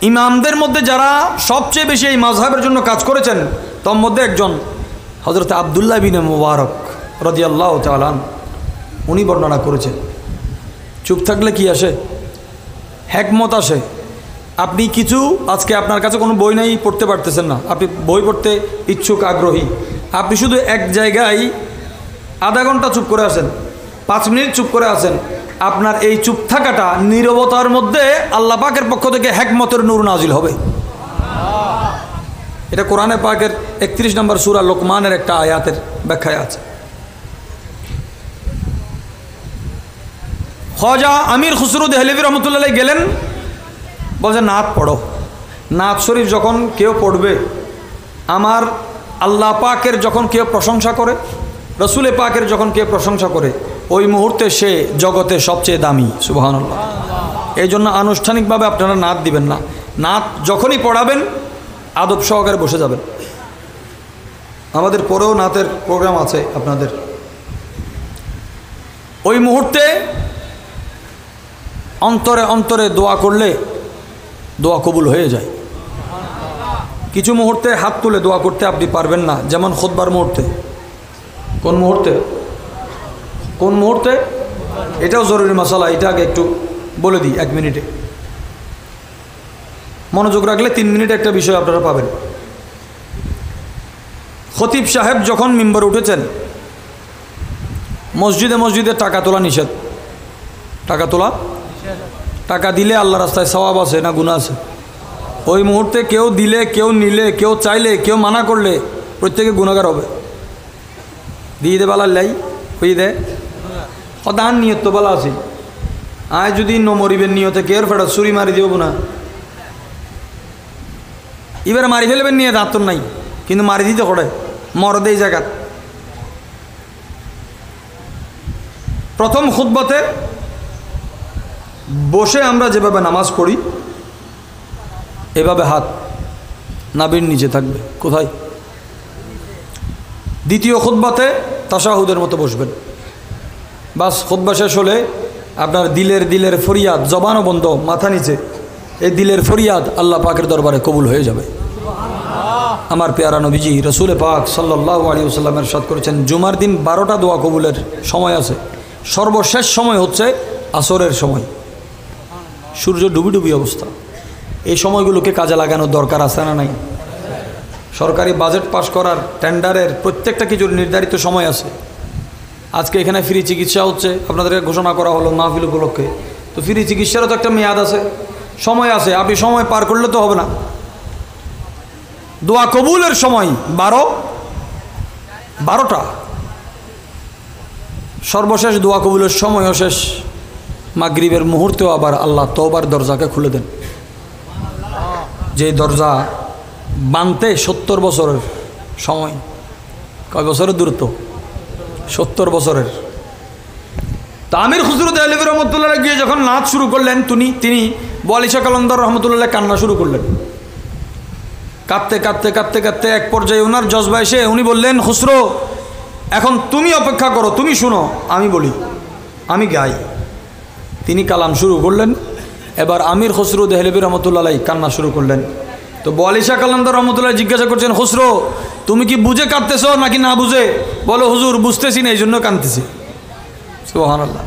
ইমামদের মধ্যে যারা সবচেয়ে বেশি এই মাযহাবের জন্য কাজ করেছেন তার মধ্যে একজন হযরত আব্দুল্লাহ বিন মুবারক রাদিয়াল্লাহু তাআলা আনহু, উনি বর্ণনা করেছেন চুপ থাকলে কি আসে? হিকমত আসে। আপনি কিছু, আজকে আপনার কাছে কোনো বই নাই, পড়তে পারতেছেন না, আপনি বই পড়তে ইচ্ছুক, আগ্রহী, আপনি শুধু এক জায়গায় আধা ঘন্টা চুপ করে আছেন, 5 মিনিট চুপ করে আছেন, আপনার এই চুপ থাকাটা, নীরবতার মধ্যে আল্লাহ পাকের পক্ষ থেকে হিকমতের নূর নাজিল হবে। এটা কোরআনে পাকের 31 নম্বর সূরা লোকমানের একটা আয়াতের ব্যাখ্যায় আছে। খ্বাজা আমির খুসরু দেহলভি রহমতুল্লাহ আলাইহি গেলেন, বলছে নাত পড়ো। নাত শরীফ যখন কেউ পড়বে, আমার আল্লাহ পাকের যখন কেউ প্রশংসা করে, রসুলে পাকের যখন কেউ প্রশংসা করে, ওই মুহূর্তে সে জগতে সবচেয়ে দামি। সুবহানাল্লাহ। এই জন্য আনুষ্ঠানিকভাবে আপনারা নাত দিবেন না, নাত যখনই পড়াবেন আদব সহকারে বসে যাবেন। আমাদের পরেও নাতের প্রোগ্রাম আছে আপনাদের। ওই মুহূর্তে অন্তরে অন্তরে দোয়া করলে দোয়া কবুল হয়ে যায়। কিছু মুহূর্তে হাত তুলে দোয়া করতে আপনি পারবেন না, যেমন খুতবার মুহূর্তে। কোন মুহূর্তে? কোন মুহূর্তে? এটাও জরুরি মশালা, এটা আগে একটু বলে দিই 1 মিনিটে। মনোযোগ রাখলে 3 মিনিটে একটা বিষয় আপনারা পাবেন। খতিব সাহেব যখন মিম্বরে উঠেছেন, মসজিদে মসজিদে টাকা তোলা নিষেধ। টাকা তোলা, টাকা দিলে আল্লাহ রাস্তায় সওয়াব আছে না গুনাহ আছে? ওই মুহূর্তে কেউ দিলে, কেউ নিলে, কেউ চাইলে, কেউ মানা করলে প্রত্যেকে গুনাহগার হবে। দিয়ে দে বালা লাই হয়ে দে সদান নিয়ত তো বালা আছে। আয় যদি নমরিবেন নিয়তে কেউ ফেটা ছুরি মারি দিব না, এবারে মারি ফেলবেন নিয়ে দাঁত নাই, কিন্তু মারি দিতে করে মরদ এই জায়গা। প্রথম খুতবাতে বসে আমরা যেভাবে নামাজ পড়ি, এভাবে হাত নাভির নিচে থাকবে। কোথায়? দ্বিতীয় খুতবাতে তাশাহুদের মতো বসবেন। বাস খুতবা শেষ হলে আপনার দিলের ফরিয়াদ, জবানও বন্ধ, মাথা নিচে, এই দিলের ফরিয়াদ আল্লাহ পাকের দরবারে কবুল হয়ে যাবে। আমার পেয়ারা নবীজি রসুল পাক সাল্লাল্লাহু আলাইহি ওয়াসাল্লাম ইরশাদ করেছেন, জুমার দিন 12টা দোয়া কবুলের সময় আছে। সর্বশেষ সময় হচ্ছে আসরের সময়, সূর্য ডুবি ডুবি অবস্থা। এই সময়গুলোকে কাজে লাগানোর দরকার আছে না নাই? সরকারি বাজেট পাস করার, টেন্ডারের প্রত্যেকটা কিছুর নির্ধারিত সময় আছে। আজকে এখানে ফ্রি চিকিৎসা হচ্ছে, আপনাদেরকে ঘোষণা করা হলো মাহফিল উপলক্ষে, তো ফ্রি চিকিৎসারও তো একটা মেয়াদ আছে, সময় আছে। আপনি সময় পার করলে তো হবে না। দোয়া কবুলের সময় 12টা। সর্বশেষ দোয়া কবুলের সময়ও শেষ। মাগরিবের মুহূর্তেও আবার আল্লাহ তওবার দরজাকে খুলে দেন। যে দরজা বানতে 70 বছরের সময়। কয় বছরের দূরত্ব? 70 বছরের। তা আমির খুসরো দেহলভী রহমতুল্লাহ গিয়ে যখন নাচ শুরু করলেন, তিনি বোয়ালিশা কালন্দর রহমতুল্লাহ কান্না শুরু করলেন। কাঁদতে কাঁদতে কাঁদতে কাঁদতে এক পর্যায়ে ওনার জজবা এসে উনি বললেন, খুসরো এখন তুমি অপেক্ষা করো, তুমি শুনো, আমি বলি, আমি গাই। তিনি কালাম শুরু করলেন। এবার আমির খুসরো দেহলভী রহমতুল্লাহ কান্না শুরু করলেন। তো বোয়ালিশা কালন্দর রহমতুল্লাহ জিজ্ঞাসা করছেন, খুসরো তুমি কি বুঝে কাঁদতেছ নাকি না বুঝে? বলো হুজুর বুঝতেছি না, এই জন্য কাঁদতেছি। সুবহানাল্লাহ,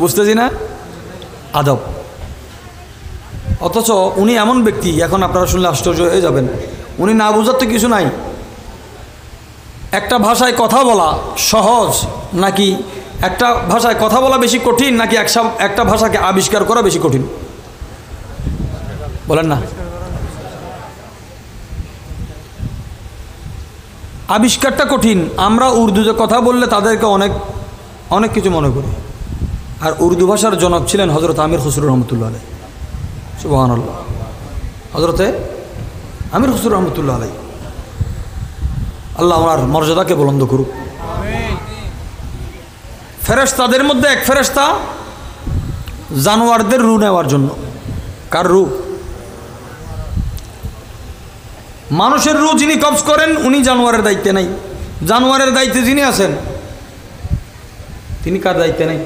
বুঝতেছি না, আদব। অথচ উনি এমন ব্যক্তি, এখন আপনারা শুনলে আশ্চর্য হয়ে যাবেন, উনি না বুঝার তো কিছু নাই। একটা ভাষায় কথা বলা সহজ নাকি একটা ভাষায় কথা বলা বেশি কঠিন, নাকি একটা ভাষাকে আবিষ্কার করা বেশি কঠিন? বলেন না। আবিষ্কারটা কঠিন। আমরা উর্দুতে কথা বললে তাদেরকে অনেক অনেক কিছু মনে করি। আর উর্দু ভাষার জনক ছিলেন হজরত আমির খুসরো রহমতুল্লাহ আলাই। সুবহানাল্লাহ। হজরতে আমির খুসরো রহমতুল্লাহ আলাই, আল্লাহ আমার মর্যাদাকে বুলন্দ করুক। ফেরেশতাদের মধ্যে এক ফেরেশতা জানোয়ারদের রু নেওয়ার জন্য। কার রু? মানুষের রু যিনি কবজ করেন উনি জানোয়ারের দায়িত্বে নাই। জানোয়ারের দায়িত্বে যিনি আছেন তিনি কার দায়িত্বে নেই?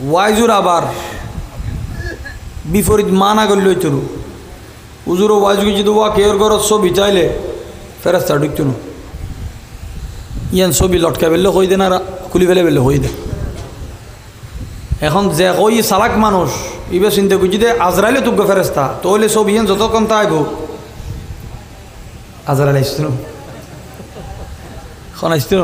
ওয়াইজুর আবার বিপরীত মানা করলে তরু উজুরও ওয়াইজুকে যদি ওয়া কেউর ঘরত ছবি চাইলে ফেরেশতা ঢুকতো না। ইয়ান ছবি লটকা ফেললে হই দেন আর খুলি ফেলে ফেললে হই দেন। এখন যে ওই চালাক মানুষ এবার চিন্তা করছি যে আজরাইলে তুগ্য ফেরেস্তা, তো হইলে ছবি ইয়ান যতক্ষণ তাইব আজরাইল আসছিল এখন আসছিল।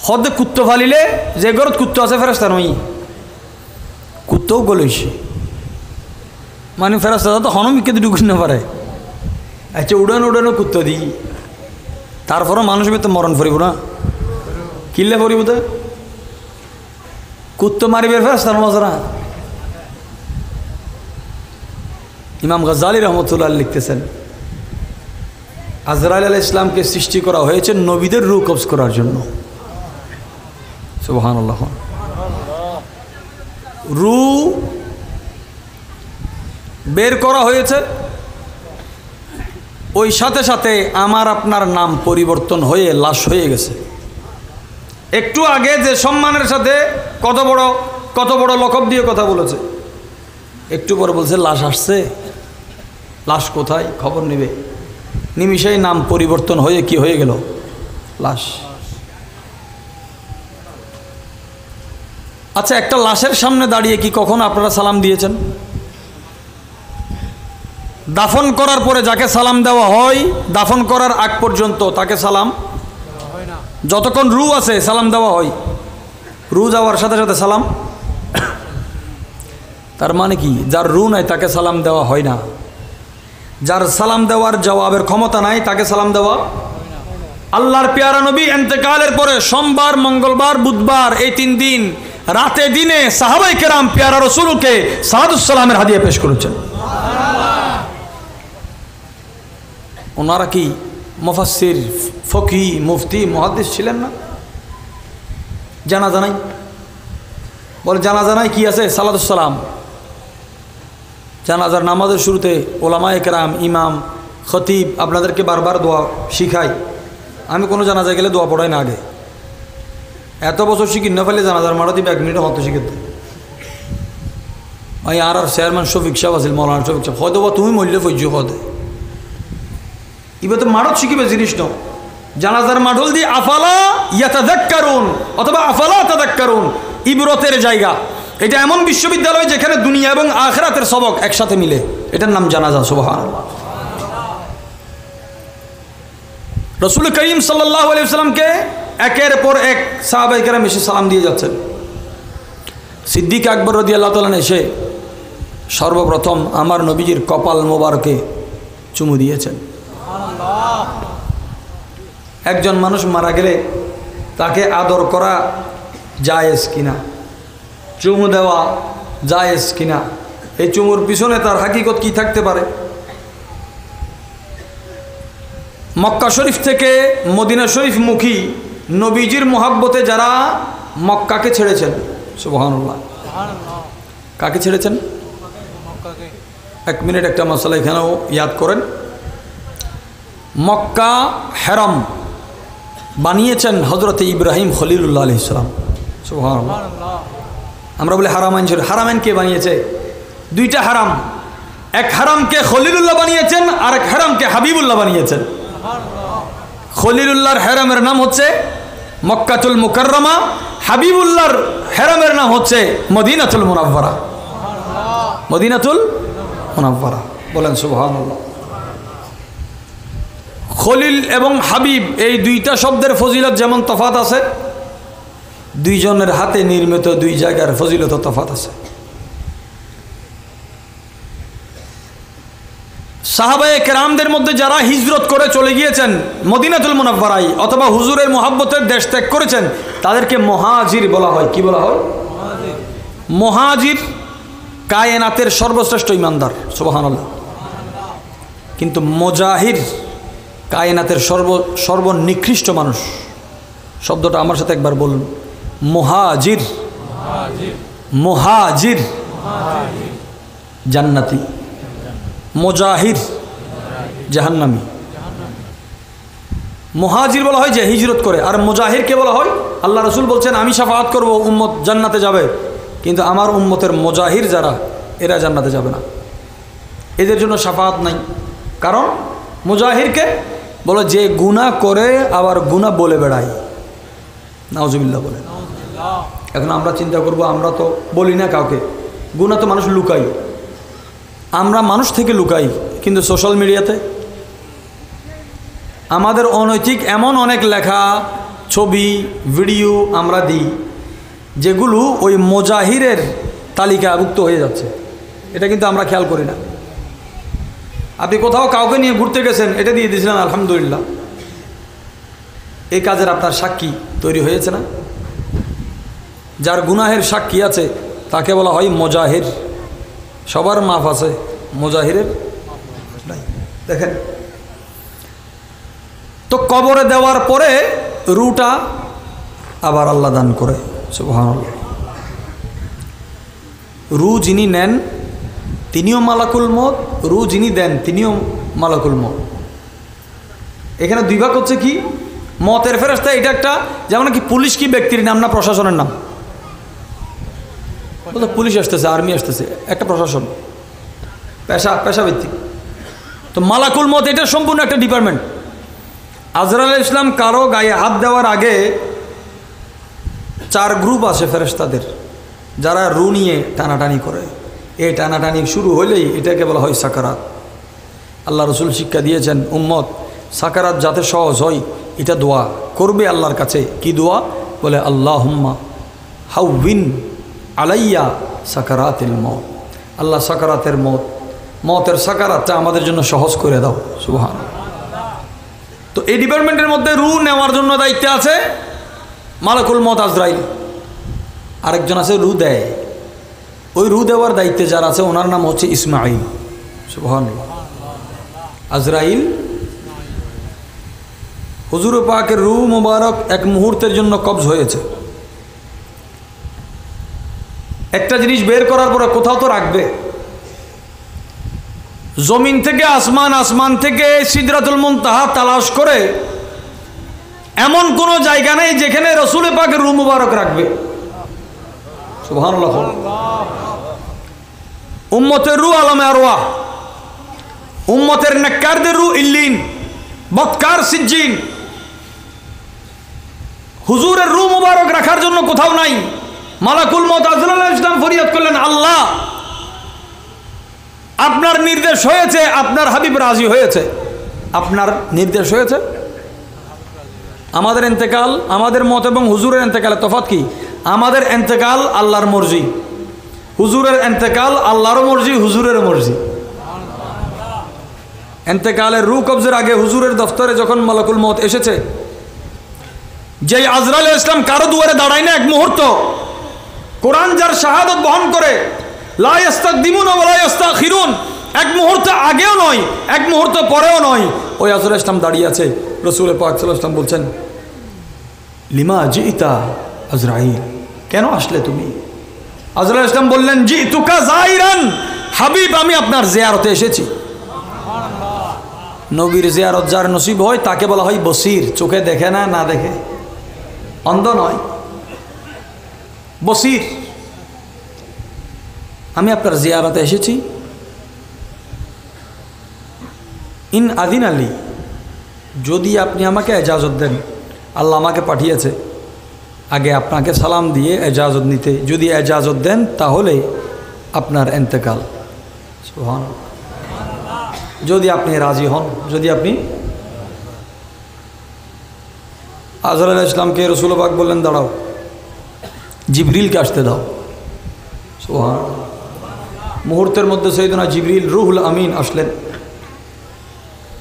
সদে কুত্তো ফালিলে যে ঘরত কুত্তো আছে ফেরেস্তা নই, কুত্তও গলেছে মানে ফেরেস্তা তো হনমিকে ঢুকিয়ে না পারে। আচ্ছা উড়ানো উড়ানো কুত্তো দিই, তারপরও মানুষ তো মরণ পড়িব না, কিনলে পড়িব তো কুত্তো মারিবে ফেরেশতার মজরা। ইমাম গাজ্জালী রহমতুল্লাহ লিখতেছেন, আজরাইল আলাইহিস সালামকে সৃষ্টি করা হয়েছে নবীদের রূহ কবজ করার জন্য। সুবহানাল্লাহ। রূহ বের করা হয়েছে, ওই সাথে সাথে আমার আপনার নাম পরিবর্তন হয়ে লাশ হয়ে গেছে। একটু আগে যে সম্মানের সাথে কত বড় লকব দিয়ে কথা বলেছে, একটু পরে বলছে লাশ আসছে। লাশ কোথায়? খবর নেবে। নিমিষেই নাম পরিবর্তন হয়ে কি হয়ে গেল? লাশ। আচ্ছা, একটা লাশের সামনে দাঁড়িয়ে কি কখনো আপনারা সালাম দিয়েছেন? দাফন করার পরে যাকে সালাম দেওয়া হয়, দাফন করার আগ পর্যন্ত তাকে সালাম হয় না। যতক্ষণ রূহ আছে সালাম দেওয়া হয়, রূহ যাওয়ার সাথে সাথে সালাম। তার মানে কি? যার রূহ নাই তাকে সালাম দেওয়া হয় না। যার সালাম দেওয়ার জবাবের ক্ষমতা নাই তাকে সালাম দেওয়া। আল্লাহর পেয়ারা নবী ইন্তেকালের পরে সোমবার, মঙ্গলবার, বুধবার এই 3 দিন রাতে দিনে সাহাবায়ে কেরাম পেয়ারা রাসূলকে সালাতুস সালামের হাদিয়া পেশ করেছেন। ওনারা কি মুফাসসির, ফকি, মুফতি, মুহাদ্দিস ছিলেন না? জানাজা নাই? বলে জানাজা নাই কি আছে? সালাতুস সালাম। জানাজার নামাজের শুরুতে ওলামায়ে কেরাম, ইমাম, খতিব আপনাদেরকে বারবার দোয়া শিখায়। আমি কোনো জানাজা গেলে দোয়া পড়াই না আগে। এত বছর শিখি না ফেলে জানাজার মারা দিবে 1 মিনিটে হতে শিখে। ভাই আর চেয়ারম্যান শফিক সাহেব আছিল, মৌলানা শফিক সাহেব, হয়তো বা তুমি মরলে ফৈজ হতে এবার তো মারত শিখিবে জিনিস ন। জানাজার মাঠল দিয়ে আফালা ইয়াতাযাক্কারুন অথবা আফালা তাযাক্কারুন, ইবরতের জায়গা। এটা এমন বিশ্ববিদ্যালয় যেখানে দুনিয়া এবং আখিরাতের সবক একসাথে মিলে, এটার নাম জানাজা। সুবহানাল্লাহ। রাসূল করিম সাল্লাল্লাহু আলাইহি ওয়াসাল্লামকে একের পর এক সাহাবায়ে কেরাম এসে সালাম দিয়ে যাচ্ছেন। সিদ্দিক আকবর রাদিয়াল্লাহু তাআলা এসে সর্বপ্রথম আমার নবীজির কপাল মোবারকে চুমু দিয়েছেন। একজন মানুষ মারা গেলে তাকে আদর করা জায়েজ কিনা? চুমু দেওয়া জায়েজ কিনা, এই চুমুর পিছনে তার হাকিকত কি থাকতে পারে। মক্কা শরীফ থেকে মদিনা শরীফ মুখী নবীজির মোহাব্বতে যারা মক্কাকে ছেড়েছেন, সুবহানাল্লাহ, কাকে ছেড়েছেন? এক মিনিট, একটা মশলা এখানেও ইয়াদ করেন। মক্কা হেরাম বানিয়েছেন হজরত ইব্রাহিম খলিলুল্লাহ আলাইহিস সালাম, সুবহানাল্লাহ। আমরা বলি হারামাইন শরীফ, হারামাইন কে বানিয়েছে? দুইটা হারাম, এক হারামকে খলিলুল্লাহ বানিয়েছেন আর এক হারামকে হাবিবুল্লাহ বানিয়েছেন। খলিলুল্লাহর হেরামের নাম হচ্ছে মক্কাতুল মুকাররমা, হাবিবুল্লাহর হেরামের নাম হচ্ছে মদিনাতুল মুনাওয়ারা, মদিনাতুল মুনাওয়ারা। বলেন সুবহানাল্লাহ। খলিল এবং হাবিব এই দুইটা শব্দের ফজিলত যেমন তফাত আছে, দুইজনের হাতে নির্মিত দুই জায়গার ফজিলত তফাত আছে। সাহাবায়ে কেরামদের মধ্যে যারা হিজরত করে চলে গিয়েছেন মদিনাতুল মুনাওয়ারায় অথবা হুজুরের মোহাব্বতের দেশ ত্যাগ করেছেন, তাদেরকে মুহাজির বলা হয়। কি বলা হয়? মুহাজির কায়নাতের সর্বশ্রেষ্ঠ ইমানদার, সুবহানাল্লাহ। কিন্তু মুজাহির কায়নাতের সর্বনিকৃষ্ট মানুষ। শব্দটা আমার সাথে একবার বলুন, মুহাজির। মুহাজির জান্নাতি, মুজাহির জাহান্নামী। মুহাজির বলা হয় যে হিজরত করে, আর মুজাহিরকে বলা হয়, আল্লাহ রসুল বলছেন আমি শাফাআত করব, উম্মত জান্নাতে যাবে, কিন্তু আমার উম্মতের মুজাহির যারা, এরা জান্নাতে যাবে না, এদের জন্য শাফাআত নাই। কারণ মুজাহিরকে বলে যে গুনাহ করে আবার গুনাহ বলে বেড়ায়, নাউজুবিল্লাহ বলে। এখন আমরা চিন্তা করব, আমরা তো বলি না কাউকে, গুনাহ তো মানুষ লুকাই, আমরা মানুষ থেকে লুকাই, কিন্তু সোশ্যাল মিডিয়াতে আমাদের অনৈতিক এমন অনেক লেখা, ছবি, ভিডিও আমরা দিই যেগুলো ওই মুজাহিরের তালিকাভুক্ত হয়ে যাচ্ছে। এটা কিন্তু আমরা খেয়াল করি না। আপনি কোথাও কাউকে নিয়ে ঘুরতে গেছেন, এটা দিয়ে দিয়েছিলেন আলহামদুলিল্লাহ, এই কাজের আপনার সাক্ষী তৈরি হয়েছে না? যার গুনাহের সাক্ষী আছে তাকে বলা হয় মুজাহির। সবার মাফ আছে, মুজাহিরের নাই। দেখেন তো, কবরে দেওয়ার পরে রুটা আবার আল্লাহ দান করে, সুবহানাল্লাহ। রু যিনি নেন তিনিও মালাকুল মউত, রু যিনি দেন তিনিও মালাকুল মউত। এখানে দুই ভাগ হচ্ছে কি, মতের ফেরেশতা এটা একটা, যেমন কি পুলিশ কি ব্যক্তির নাম না প্রশাসনের নাম? পুলিশ আসতেছে, আর্মি আসতেছে, একটা প্রশাসন, পেশাভিত্তিক। তো মালাকুল মউত এটা সম্পূর্ণ একটা ডিপার্টমেন্ট। আজরাইল আলাইহিস সালাম কারো গায়ে হাত দেওয়ার আগে 4 গ্রুপ আছে ফেরেশতাদের, যারা রু নিয়ে টানাটানি করে। এই টানাটানি শুরু হলেই এটাকে বলা হয় সাকারাত। আল্লাহ রসুল শিক্ষা দিয়েছেন, উম্মত সাকারাত যাতে সহজ হয় এটা দোয়া করবে আল্লাহর কাছে। কি দোয়া? বলে আল্লাহুম্মা হাউবিন আলাইয়া সাকারাতিল মউত। আল্লাহ সাকারাতের মতের সাকারাতটা আমাদের জন্য সহজ করে দাও, সুবহানাল্লাহ। তো এই ডিপার্টমেন্টের মধ্যে রু নেওয়ার জন্য দায়িত্বে আছে মালাকুল মউত আজরাইল, আরেকজন আছে রু দেয়। ওই রু দেওয়ার দায়িত্বে যারা আছে ওনার নাম হচ্ছে ইসমাঈল, সুবহানাল্লাহ। আজরাইল হুজুর পাকের রু মুবারক এক মুহূর্তের জন্য কবজ হয়েছে। একটা জিনিস বের করার পরে কোথাও তো রাখবে। জমিন থেকে আসমান, আসমান থেকে সিদরাতুল মুনতাহা তালাশ করে এমন কোনো জায়গা নেই যেখানে রসুল পাকের রু মুবারক রাখবে, সুবহানাল্লাহ। উম্মতের রু আলমে আরওয়াহ, উম্মতের নেককারদের রু ইল্লিন, বদকার সিজ্জিন। হুজুরের রু মুবারক রাখার জন্য কোথাও নাই। মালাকুল মউত আজরাইল আলাইহিস সালাম ফরিয়াদ করলেন, আল্লাহ আপনার নির্দেশ হয়েছে, আপনার হাবিব রাজি হয়েছে, আপনার নির্দেশ হয়েছে। আমাদের ইন্তেকাল, আমাদের মত এবং হুজুরের ইন্তেকালের তফাৎ কি? আমাদের ইন্তেকাল আল্লাহর মর্জি, হুজুরের ইন্তেকাল আল্লাহর মর্জি, হুজুরের মর্জি। ইন্তেকালের রু কবজের আগে হুজুরের দফতরে যখন মালাকুল মউত এসেছে, যেই আজরাইল আলাইহিস সালাম কারো দুয়ারে দাঁড়ায় না এক মুহূর্ত, কোরআন যার শাহাদত বহন করে লা ইস্তাকদিমুনা ওয়া লা ইস্তাখিরুন, এক মুহূর্ত আগেও নয়, এক মুহূর্ত পরেও নয়। ওই আজরাইল ইসলাম দাঁড়িয়ে আছে, রাসূল পাক সাল্লাল্লাহু আলাইহি ওয়াসাল্লাম বলছেন, লিমা জিইতা আজরাইল, কেন আসলে তুমি? আজরাইল ইসলাম বললেন, জিতুকা যায়রান, হাবিব আমি আপনার জিয়ারতে এসেছি। নবীর জিয়ারত যার নসিব হয় তাকে বলা হয় বসির, চোখে দেখে না, না দেখে, অন্ধ নয়, বসির। আমি আপনার জিয়ারতে এসেছি। ইন আদিন আলী, যদি আপনি আমাকে এজাজত দেন, আল্লাহ আমাকে পাঠিয়েছে আগে আপনাকে সালাম দিয়ে এজাজত নিতে, যদি এজাজত দেন তাহলে আপনার ইন্তেকাল। সুবহানাল্লাহ। যদি আপনি রাজি হন, যদি আপনি। আজরাইল ইসলামকে রাসূল পাক বললেন, দাঁড়াও, জিবরিলকে আসতে দাও। সুবহানাল্লাহ। মুহূর্তের মধ্যে সাইয়েদনা জিবরিল রুহুল আমিন আসলেন।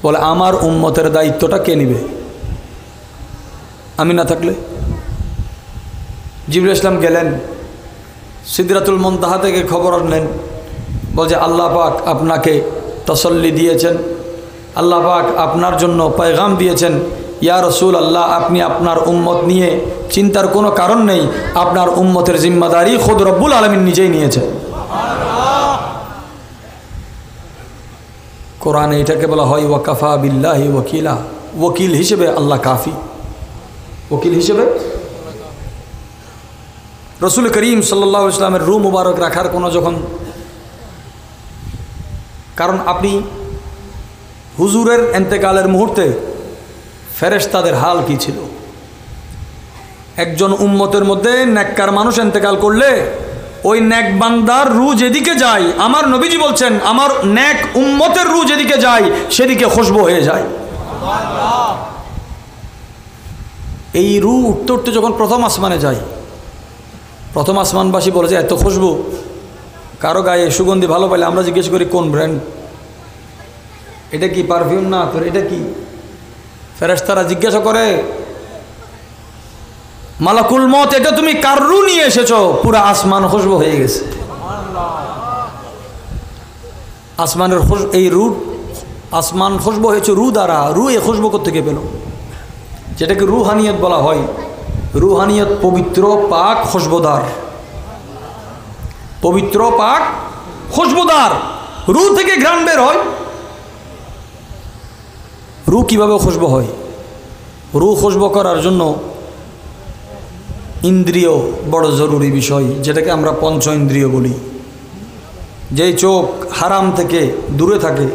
বলে, আমার উম্মতের দায়িত্বটা কে নেবে? আমি না থাকলে? জিবরিল ইসলাম গেলেন, সিদরাতুল মুনতাহা থেকে খবর আনলেন, বলছে আল্লাহ পাক আপনাকে তসল্লি দিয়েছেন, আল্লাহ পাক আপনার জন্য পয়গাম দিয়েছেন, ইয়া রাসূল আল্লাহ, আপনি আপনার উম্মত নিয়ে চিন্তার কোনো কারণ নেই, আপনার উম্মতের জিম্মাদারি খুদ রব্বুল আলামিন নিজেই নিয়েছেন। কোরআনে এটাকে বলা হয় ওয়াকাফা বিল্লাহি ওয়াকিলা, ওকিল হিসেবে আল্লাহ কাফি, ওকিল হিসেবে। রসুল করিম সাল্লাল্লাহু আলাইহি ওয়াসাল্লামের রূহ মুবারক রাখার কোনো যখন, কারণ আপনি হুজুরের ইন্তেকালের মুহূর্তে ফেরেশতাদের হাল কি ছিল? একজন উম্মতের মধ্যে নেককার মানুষ ইন্তেকাল করলে ওই নেক বান্দার রূহ যেদিকে যায়, আমার নবীজি বলছেন, আমার নেক উম্মতের রূহ যেদিকে যায় সেদিকে খুশবু হয়ে যায়। এই রূহ উঠতে উঠতে যখন প্রথম আসমানে যায়, প্রথম আসমানবাসী বলে যে এত খুশবু, কারো গায়ে সুগন্ধি ভালো পাইলে আমরা জিজ্ঞেস করি কোন ব্র্যান্ড, এটা কি পারফিউম? না, তোর এটা কি? ফেরেশতারা জিজ্ঞাসা করে, মালাকুল মত, এটা তুমি কার রূহ নিয়ে এসেছো? পুরা আসমান খুশবু হয়ে গেছে। আসমানের এই রূহ, আসমান খুশবু হয়েছে রূহ দ্বারা। রূহ এই খুশবু কোত্থেকে পেল? যেটাকে রুহানিয়ত বলা হয়। রুহানিয়ত পবিত্র, পাক, খুশবুদার। পবিত্র, পাক, খুশবুদার। রূহ থেকে ঘ্রাণ বের হয়। রূহ কীভাবে খুশবু হয়? রূহ খুশবু করার জন্য ইন্দ্রিয় বড় জরুরি বিষয়, যেটাকে আমরা পঞ্চ ইন্দ্রিয় বলি। যেই চোখ হারাম থেকে দূরে থাকে,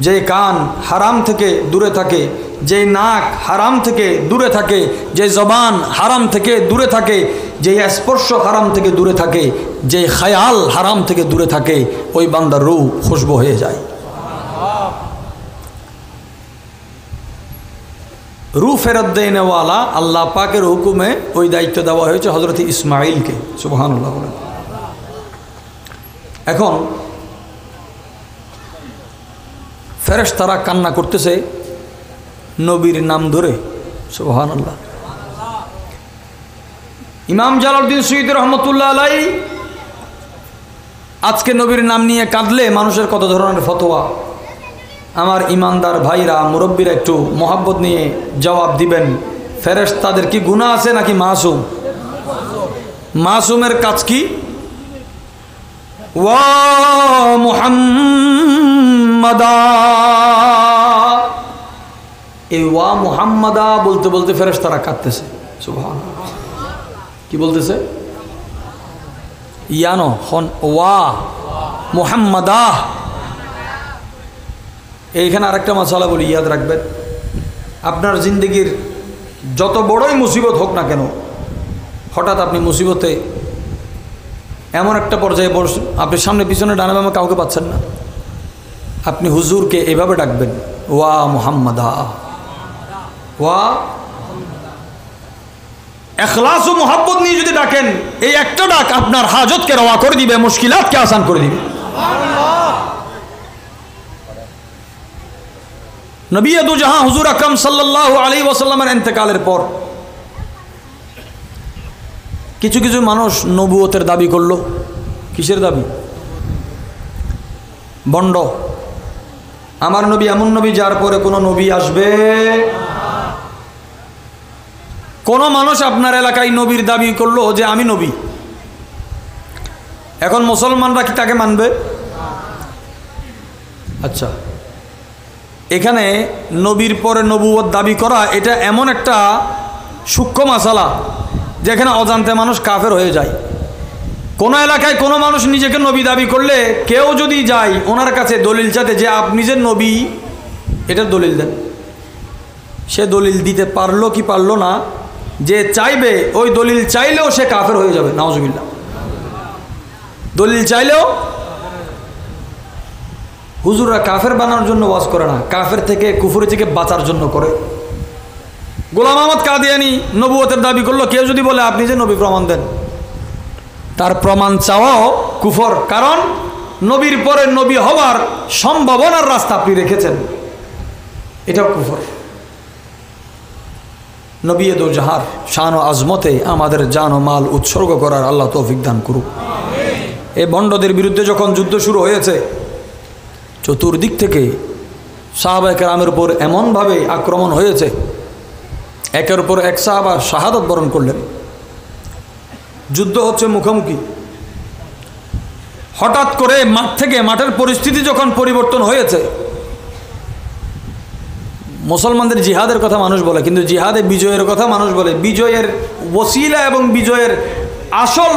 যেই কান হারাম থেকে দূরে থাকে, যেই নাক হারাম থেকে দূরে থাকে, যে জবান হারাম থেকে দূরে থাকে, যেই স্পর্শ হারাম থেকে দূরে থাকে, যেই খেয়াল হারাম থেকে দূরে থাকে, ওই বান্দার রূহ খুশবু হয়ে যায়। রূহ ফেরত দেওয়ালা আল্লাহ পাকের হুকুমে ওই দায়িত্ব দেওয়া হয়েছে হযরত ইসমাঈলকে। সুবহানাল্লাহ। এখন ফেরেশতারা কান্না করতেছে নবীর নাম ধরে। সুবহানাল্লাহ। ইমাম জালালউদ্দিন সুয়ুতী রহমতুল্লাহ আলাইহি আজকে নবীর নাম নিয়ে কাঁদলে মানুষের কত ধরনের ফতোয়া। আমার ইমানদার ভাইরা, মুরব্বীরা একটু মোহাব্বত নিয়ে জবাব দিবেন। ফেরেশতাদের কি গুনাহ আছে নাকি মাসুম? মাসুমের কাজ কি? ওয়া মুহাম্মাদা, এই ওয়া মুহাম্মাদা বলতে বলতে ফেরেশতারা কাঁদতেছে। সুবহানাল্লাহ। কি বলতেছে? ইয়ানো হন ওয়া মুহাম্মাদা। এইখানে আরেকটা মাসালা বলি, ইয়াদ রাখবেন। আপনার জিন্দগির যত বড়ই মুসিবত হোক না কেন, হঠাৎ আপনি মুসিবতে এমন একটা পর্যায়ে বসেন, আপনি সামনে পিছনে ডানে বামে কাউকে পাচ্ছেন না, আপনি হুজুরকে এভাবে ডাকবেন, ওয়া মুহাম্মাদা। ওয়া ইখলাস ও মুহাব্বত নিয়ে যদি ডাকেন, এই একটা ডাক আপনার হাজতকে রওয়া করে দিবে, মুশকিলাতকে আসান করে দিবে। নবী দু জাহাঁ হুজুর আকরাম সাল্লাল্লাহু আলাইহি ওয়াসাল্লামের ইন্তেকালের পর কিছু কিছু মানুষ নবুয়তের দাবি করলো। কিসের দাবি? বন্ড। আমার নবী এমন নবী যার পরে কোনো নবী আসবে। কোনো মানুষ আপনার এলাকায় নবীর দাবি করলো যে আমি নবী, এখন মুসলমানরা কি তাকে মানবে? আচ্ছা, এখানে নবীর পরে নবুয়ত দাবি করা এটা এমন একটা সূক্ষ্ম মাসালা যেখানে অজান্তে মানুষ কাফের হয়ে যায়। কোনো এলাকায় কোনো মানুষ নিজেকে নবী দাবি করলে কেউ যদি যায় ওনার কাছে দলিল চাইতে যে আপনি যে নবী, এটার দলিল দেন, সে দলিল দিতে পারলো কি পারলো না, যে চাইবে ওই দলিল চাইলেও সে কাফের হয়ে যাবে। নাউজুবিল্লাহ। দলিল চাইলেও হুজুররা কাফের বানানোর জন্য ওয়াজ করে না, কাফের থেকে কুফরি থেকে বাঁচার জন্য করে। গোলাম আহমদ কাদিয়ানী নবুয়তের দাবি করলো, কেউ যদি বলে আপনি যে নবী প্রমাণ দেন, তার প্রমাণ চাওয়াও কুফর, কারণ নবীর পরে নবী হওয়ার সম্ভাবনার রাস্তা আপনি রেখেছেন, এটাও কুফর। নবী দো জাহার শান ও আজমতে আমাদের জান ও মাল উৎসর্গ করার আল্লাহ তৌফিক দান করুক। এই ভণ্ডদের বিরুদ্ধে যখন যুদ্ধ শুরু হয়েছে, চতুর্দিক থেকে সাহাবায়ে কেরামের উপর এমনভাবে আক্রমণ হয়েছে, একের উপর এক সাহাবা শাহাদাত বরণ করলেন। যুদ্ধ হচ্ছে মুখোমুখি, হঠাৎ করে মাঠ থেকে, মাঠের পরিস্থিতি যখন পরিবর্তন হয়েছে, মুসলমানদের জিহাদের কথা মানুষ বলে, কিন্তু জিহাদে বিজয়ের কথা মানুষ বলে। বিজয়ের ওসিলা এবং বিজয়ের আসল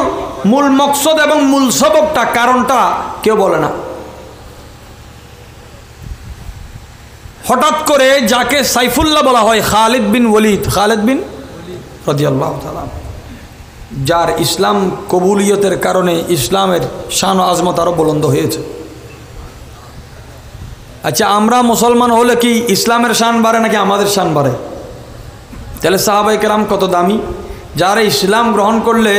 মূল মকসদ এবং মূল সবকটা, কারণটা কেউ বলে না। হঠাৎ করে যাকে সাইফুল্লাহ বলা হয়, খালিদ বিন ওয়ালিদ, খালিদ বিন রাদিয়াল্লাহু তাআলা, যার ইসলাম কবুলিয়তের কারণে ইসলামের শান ও আজমত আরও বুলন্দ হয়েছে। আচ্ছা, আমরা মুসলমান হলে কি ইসলামের শান বাড়ে নাকি আমাদের শান বাড়ে? তাহলে সাহাবায়ে কেরাম কত দামি, যারা ইসলাম গ্রহণ করলে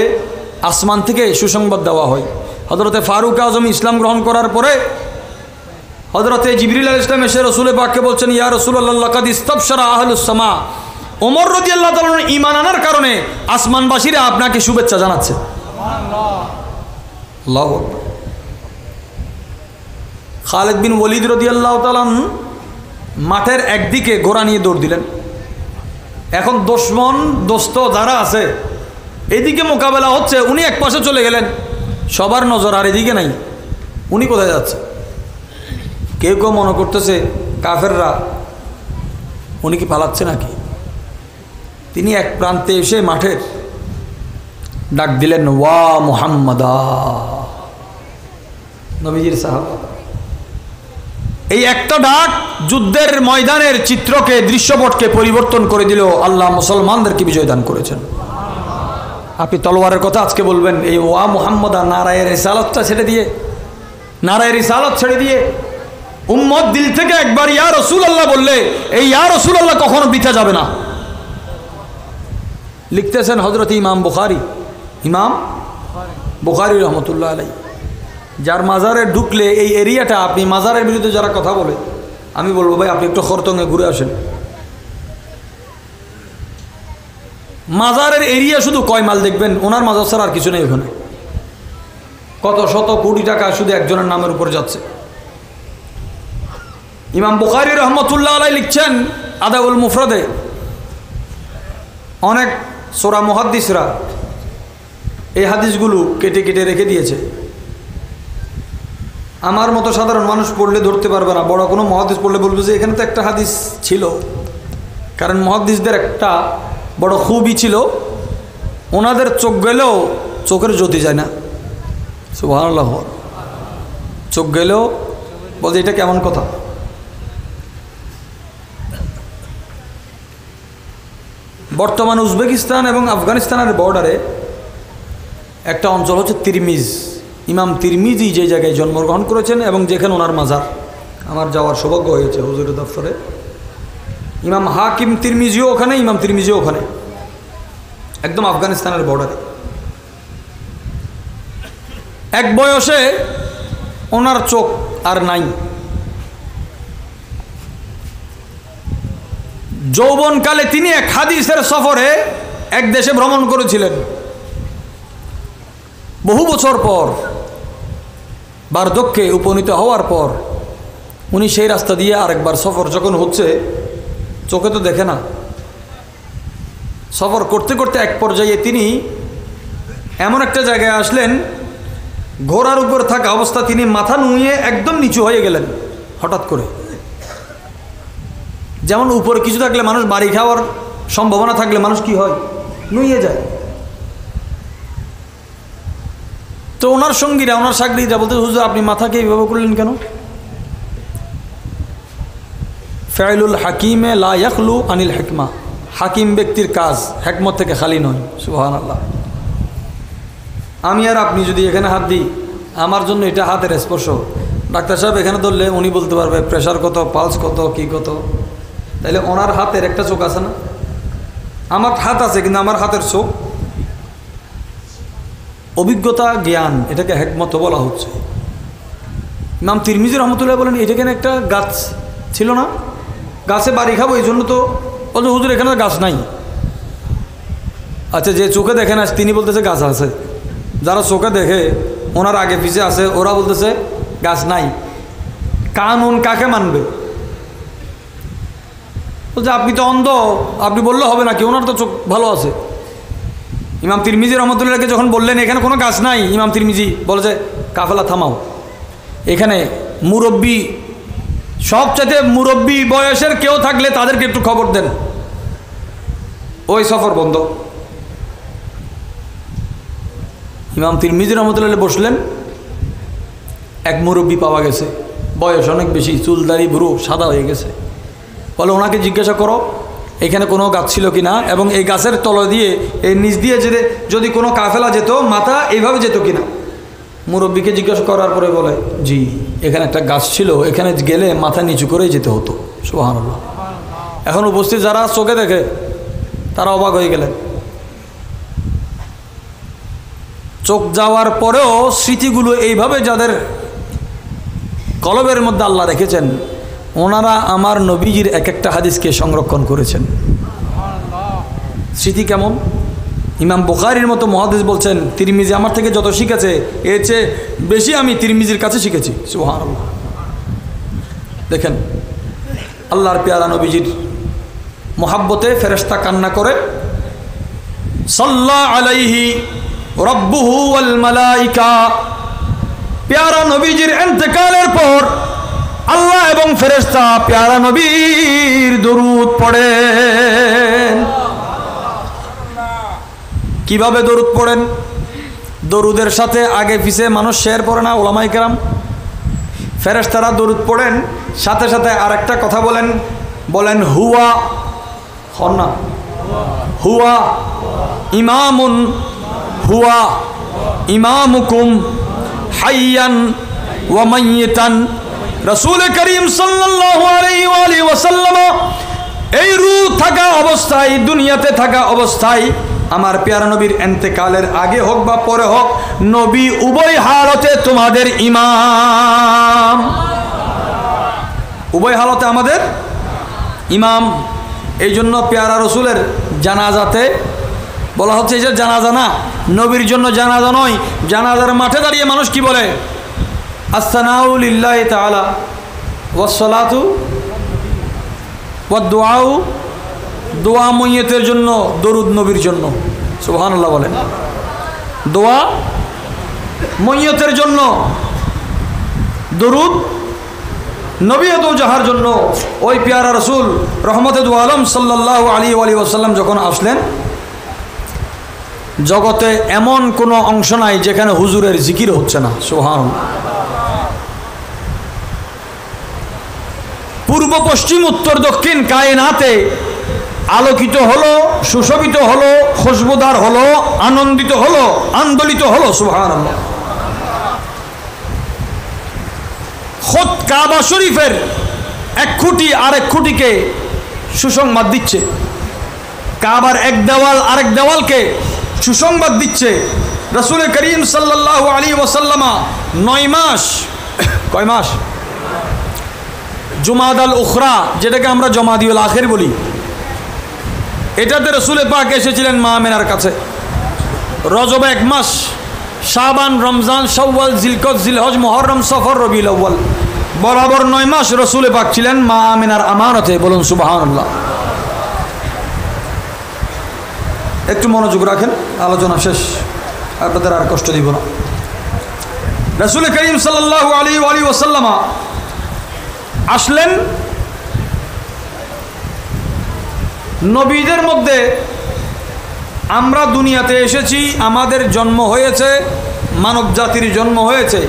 আসমান থেকে সুসংবাদ দেওয়া হয়। হযরতে ফারুক আজম ইসলাম গ্রহণ করার পরে হযরতে জিবরিল আলাইহিস সালাম এসে রাসূল পাককে বলছেন, ইয়া রাসূলুল্লাহ লাকাদ ইস্তাবশারা আহলুস সামা। ওমর রাদিয়াল্লাহু তাআলা ঈমান আনার কারণে আসমানবাসীরা আপনাকে শুভেচ্ছা জানাচ্ছে। সুবহানাল্লাহ, আল্লাহু আকবার। খালিদ বিন ওয়ালিদ রাদিয়াল্লাহু তাআলা মাঠের একদিকে ঘোড়া নিয়ে দৌড় দিলেন। এখন দুশমন দোস্ত যারা আছে এদিকে মোকাবেলা হচ্ছে, উনি এক পাশে চলে গেলেন, সবার নজর আর এদিকে নাই, উনি কোথায় যাচ্ছে? কেউ কেউ মনে করতেছে কাফেররা উনি কি পালাচ্ছে নাকি। তিনি এক প্রান্তে এসে মাঠের ডাক দিলেন, ওয়া মুহাম্মাদা, নবীজির সাহাবা। এই একটা ডাক যুদ্ধের ময়দানের চিত্রকে, দৃশ্যপটকে পরিবর্তন করে দিল। আল্লাহ মুসলমানদেরকে বিজয় দান করেছেন। আপনি তলোয়ারের কথা আজকে বলবেন, এই ওয়া মুহাম্মাদা নারায়ের রিসালাতটা ছেড়ে দিয়ে, নারায়ের রিসালাত ছেড়ে দিয়ে উম্মত দিল থেকে একবার ইয়া রাসূলুল্লাহ বললে, এই ইয়া রাসূলুল্লাহ কখনো বৃথা যাবে না। লিখতেছেন হযরত ইমাম বুখারী, ইমাম বুখারী রহমতুল্লাহ আলাইহি, যার মাজারে ঢুকলে এই এরিয়াটা, আপনি মাজারের বিরুদ্ধে যারা কথা বলে, আমি বলবো ভাই আপনি একটু খরতঙ্গে ঘুরে আসেন। মাজারের এরিয়া শুধু কয় মাইল দেখবেন, ওনার মাজার ছাড়া আর কিছু নেই ওখানে। কত শত কোটি টাকা শুধু একজনের নামের উপর যাচ্ছে। ইমাম বুখারী রহমতুল্লাহ আলাইহি লিখছেন আদাউল মুফরাদে, অনেক সূরা মুহাদ্দিসরা এই হাদিসগুলো কেটে কেটে রেখে দিয়েছে। আমার মতো সাধারণ মানুষ পড়লে ধরতে পারবে না, বড় কোনো মুহাদ্দিস পড়লে বলবে যে এখানে তো একটা হাদিস ছিল। কারণ মুহাদ্দিসদের একটা বড় খুবই ছিল, ওনাদের চোখ গেলেও চোখের জ্যোতি যায় না। সুবহানাল্লাহ, চোখ গেলেও বলছে এটা কেমন কথা। বর্তমান উজবেকিস্তান এবং আফগানিস্তানের বর্ডারে একটা অঞ্চল হচ্ছে তিরমিজ। ইমাম তিরমিজি যে জায়গায় জন্মগ্রহণ করেছেন এবং যেখানে ওনার মাজার, আমার যাওয়ার সৌভাগ্য হয়েছে হুজুরের দফতরে। ইমাম হাকিম তিরমিজিও ওখানে, ইমাম তিরমিজিও ওখানে, একদম আফগানিস্তানের বর্ডারে। এক বয়সে ওনার চোখ আর নাই, যৌবনকালে তিনি এক হাদিসের সফরে এক দেশে ভ্রমণ করেছিলেন। বহু বছর পর বার্ধক্যে উপনীত হওয়ার পর উনি সেই রাস্তা দিয়ে আরেকবার সফর যখন হচ্ছে, চোখে তো দেখে না, সফর করতে করতে এক পর্যায়ে তিনি এমন একটা জায়গায় আসলেন, ঘোড়ার উপর থাকা অবস্থা তিনি মাথা নুয়ে একদম নিচু হয়ে গেলেন হঠাৎ করে। যেমন উপরে কিছু থাকলে মানুষ বাড়ি খাওয়ার সম্ভাবনা থাকলে মানুষ কি হয়, নুয়ে যায়। তো ওনার সঙ্গীরা, ওনার সাগরীরা বলতে, হুজুর আপনি মাথাকে এইভাবে করলেন কেন? ফাইলুল হাকিমে লা ইয়াখলু আনিল হিকমা, হাকিম ব্যক্তির কাজ হেকমত থেকে খালি নয়। সুবহানাল্লাহ। আমি আর আপনি যদি এখানে হাত দিই, আমার জন্য এটা হাতের স্পর্শ, ডাক্তার সাহেব এখানে ধরলে উনি বলতে পারবে প্রেশার কত, পালস কত, কি কত। তাইলে ওনার হাতের একটা চোখ আছে না? আমার হাত আছে কিন্তু আমার হাতের চোখ, অভিজ্ঞতা, জ্ঞান, এটাকে হেকমত বলা হচ্ছে। ইমাম তিরমিজি রহমতুল্লাহ বলেন, এটা কেন একটা গাছ ছিল না, গাছে বাড়ি খাবো এই জন্য তো বলছে হুজুর এখানে গাছ নাই। আচ্ছা, যে চোখে দেখে না তিনি বলতেছে গাছ আছে, যারা চোখে দেখে ওনার আগে পিছে আছে ওরা বলতেছে গাছ নাই। কানুন কাকে মানবে? বলছে আপনি তো অন্ধ, আপনি বললে হবে নাকি, ওনার তো চোখ ভালো আছে। ইমাম তিরমিজি রহমতুল্লাহকে যখন বললেন এখানে কোনো গাছ নাই, ইমাম তিরমিজি বলেছে কাফেলা থামাও, এখানে মুরব্বী, সবচেয়ে মুরব্বী বয়সের কেউ থাকলে তাদেরকে একটু খবর দেন। ওই সফর বন্ধ। ইমাম তিরমিজি রহমতুল্লাহ বসলেন, এক মুরব্বী পাওয়া গেছে, বয়স অনেক বেশি, চুলদারি ভুরু সাদা হয়ে গেছে। বলে ওনাকে জিজ্ঞাসা করো এখানে কোনো গাছ ছিল কি না, এবং এই গাছের তলা দিয়ে এই নিচ দিয়ে যদি কোনো কাফেলা যেত মাথা এইভাবে যেত কিনা। মুরব্বীকে জিজ্ঞাসা করার পরে বলে জি এখানে একটা গাছ ছিল, এখানে গেলে মাথা নিচু করেই যেতে হতো। সুবহানাল্লাহ। এখন উপস্থিত যারা চোখে দেখে তারা অবাক হয়ে গেলেন। চোখ যাওয়ার পরেও স্মৃতিগুলো এইভাবে যাদের কলবের মধ্যে আল্লাহ রেখেছেন, ওনারা আমার নবীজির এক একটা হাদিসকে সংরক্ষণ করেছেন। স্মৃতি কেমন? ইমাম বুখারীর মতো মুহাদ্দিস বলছেন, তিরমিজি আমার থেকে যত শিখেছে এর চেয়ে বেশি আমি তিরমিজির কাছে শিখেছি। সুবহানাল্লাহ। দেখেন আল্লাহর পেয়ারা নবীজির মোহাব্বতে ফেরেশতা কান্না করে, সাল্লা আলাইহি রব্বুহু ওয়াল মালাইকা। পেয়ারা নবীজির ইন্তেকালের পর আল্লাহ এবং ফেরেশতা পেয়ারা নবীর দরুদ পড়েন। কিভাবে দরুদ পড়েন? দরুদের সাথে আগে পিছে মানুষ শেয়ার পড়ে না, ওলামায়ে কেরাম? ফেরেশতারা দরুদ পড়েন, সাথে সাথে আরেকটা কথা বলেন হুয়া, হন্না হুয়া ইমামুন, হুয়া ইমামুকুম হাইয়ান ওয়া মাইয়িতান। রাসূল করিম সাল্লাল্লাহু আলাইহি ওয়াসাল্লাম এই রূহ থাকা অবস্থায়, দুনিয়াতে থাকা অবস্থায়, আমার পেয়ারা নবীর ইন্তেকালের আগে হোক বা পরে হোক, নবী উভয় হালতে তোমাদের ইমাম, উভয় হালতে আমাদের ইমাম। এই জন্য পেয়ারা রসুলের জানাজাতে বলা হচ্ছে যে জানাজা না, নবীর জন্য জানাজা নয়। জানাজার মাঠে দাঁড়িয়ে মানুষ কি বলে? আসসানাউ লিল্লাহি তাআলা ওয়াসসালাতু ওয়াদ-দুআউ, দোয়া মইয়তের জন্য, দরুদ নবীর জন্য। সুবহানাল্লাহ বলেন। দোয়া মইয়তের জন্য, দরুদ নবী দো জাহার জন্য। ওই পেয়ারা রসুল রহমতে দু আলম সাল্লাল্লাহু আলাইহি ওয়াসাল্লাম যখন আসলেন, জগতে এমন কোনো অংশ নাই যেখানে হুজুরের জিকির হচ্ছে না। সুবহানাল্লাহ। পূর্ব পশ্চিম উত্তর দক্ষিণ কায়নাতে আলোকিত হলো, সুশোভিত হলো, খুশবুদার হলো, আনন্দিত হলো, আন্দোলিত হলো। সুবহানাল্লাহ। খোদ কাবা শরীফের এক খুঁটি আরেক খুঁটিকে সুসংবাদ দিচ্ছে, কাবার এক দেওয়াল আরেক দেওয়ালকে সুসংবাদ দিচ্ছে। রাসূল করিম সাল্লাল্লাহু আলাইহি ওয়াসাল্লাম 9 মাস, কয় মাস? জুমাদাল উখরা, যেটাকে আমরা জমাদিউল আখির বলি, এটাতে রাসূল পাক এসেছিলেন মা আমিনার কাছে। রজব 1 মাস, শাবান, রমজান, শাওয়াল, জিলকদ, জিলহজ, মুহররম, সফর, রবিউল আউয়াল, বরাবর 9 মাস রসুল পাক ছিলেন মা আমিনার আমানতে। বলুন সুবহানাল্লাহ। একটু মনোযোগ রাখেন, আলোচনা শেষ, আপনাদের আর কষ্ট দিব না। রাসূল করিম সাল্লাল্লাহু আলাইহি ওয়াসাল্লাম আসলেন। নবীদের মধ্যে আমরা দুনিয়াতে এসেছি, আমাদের জন্ম হয়েছে, মানব জাতির জন্ম হয়েছে।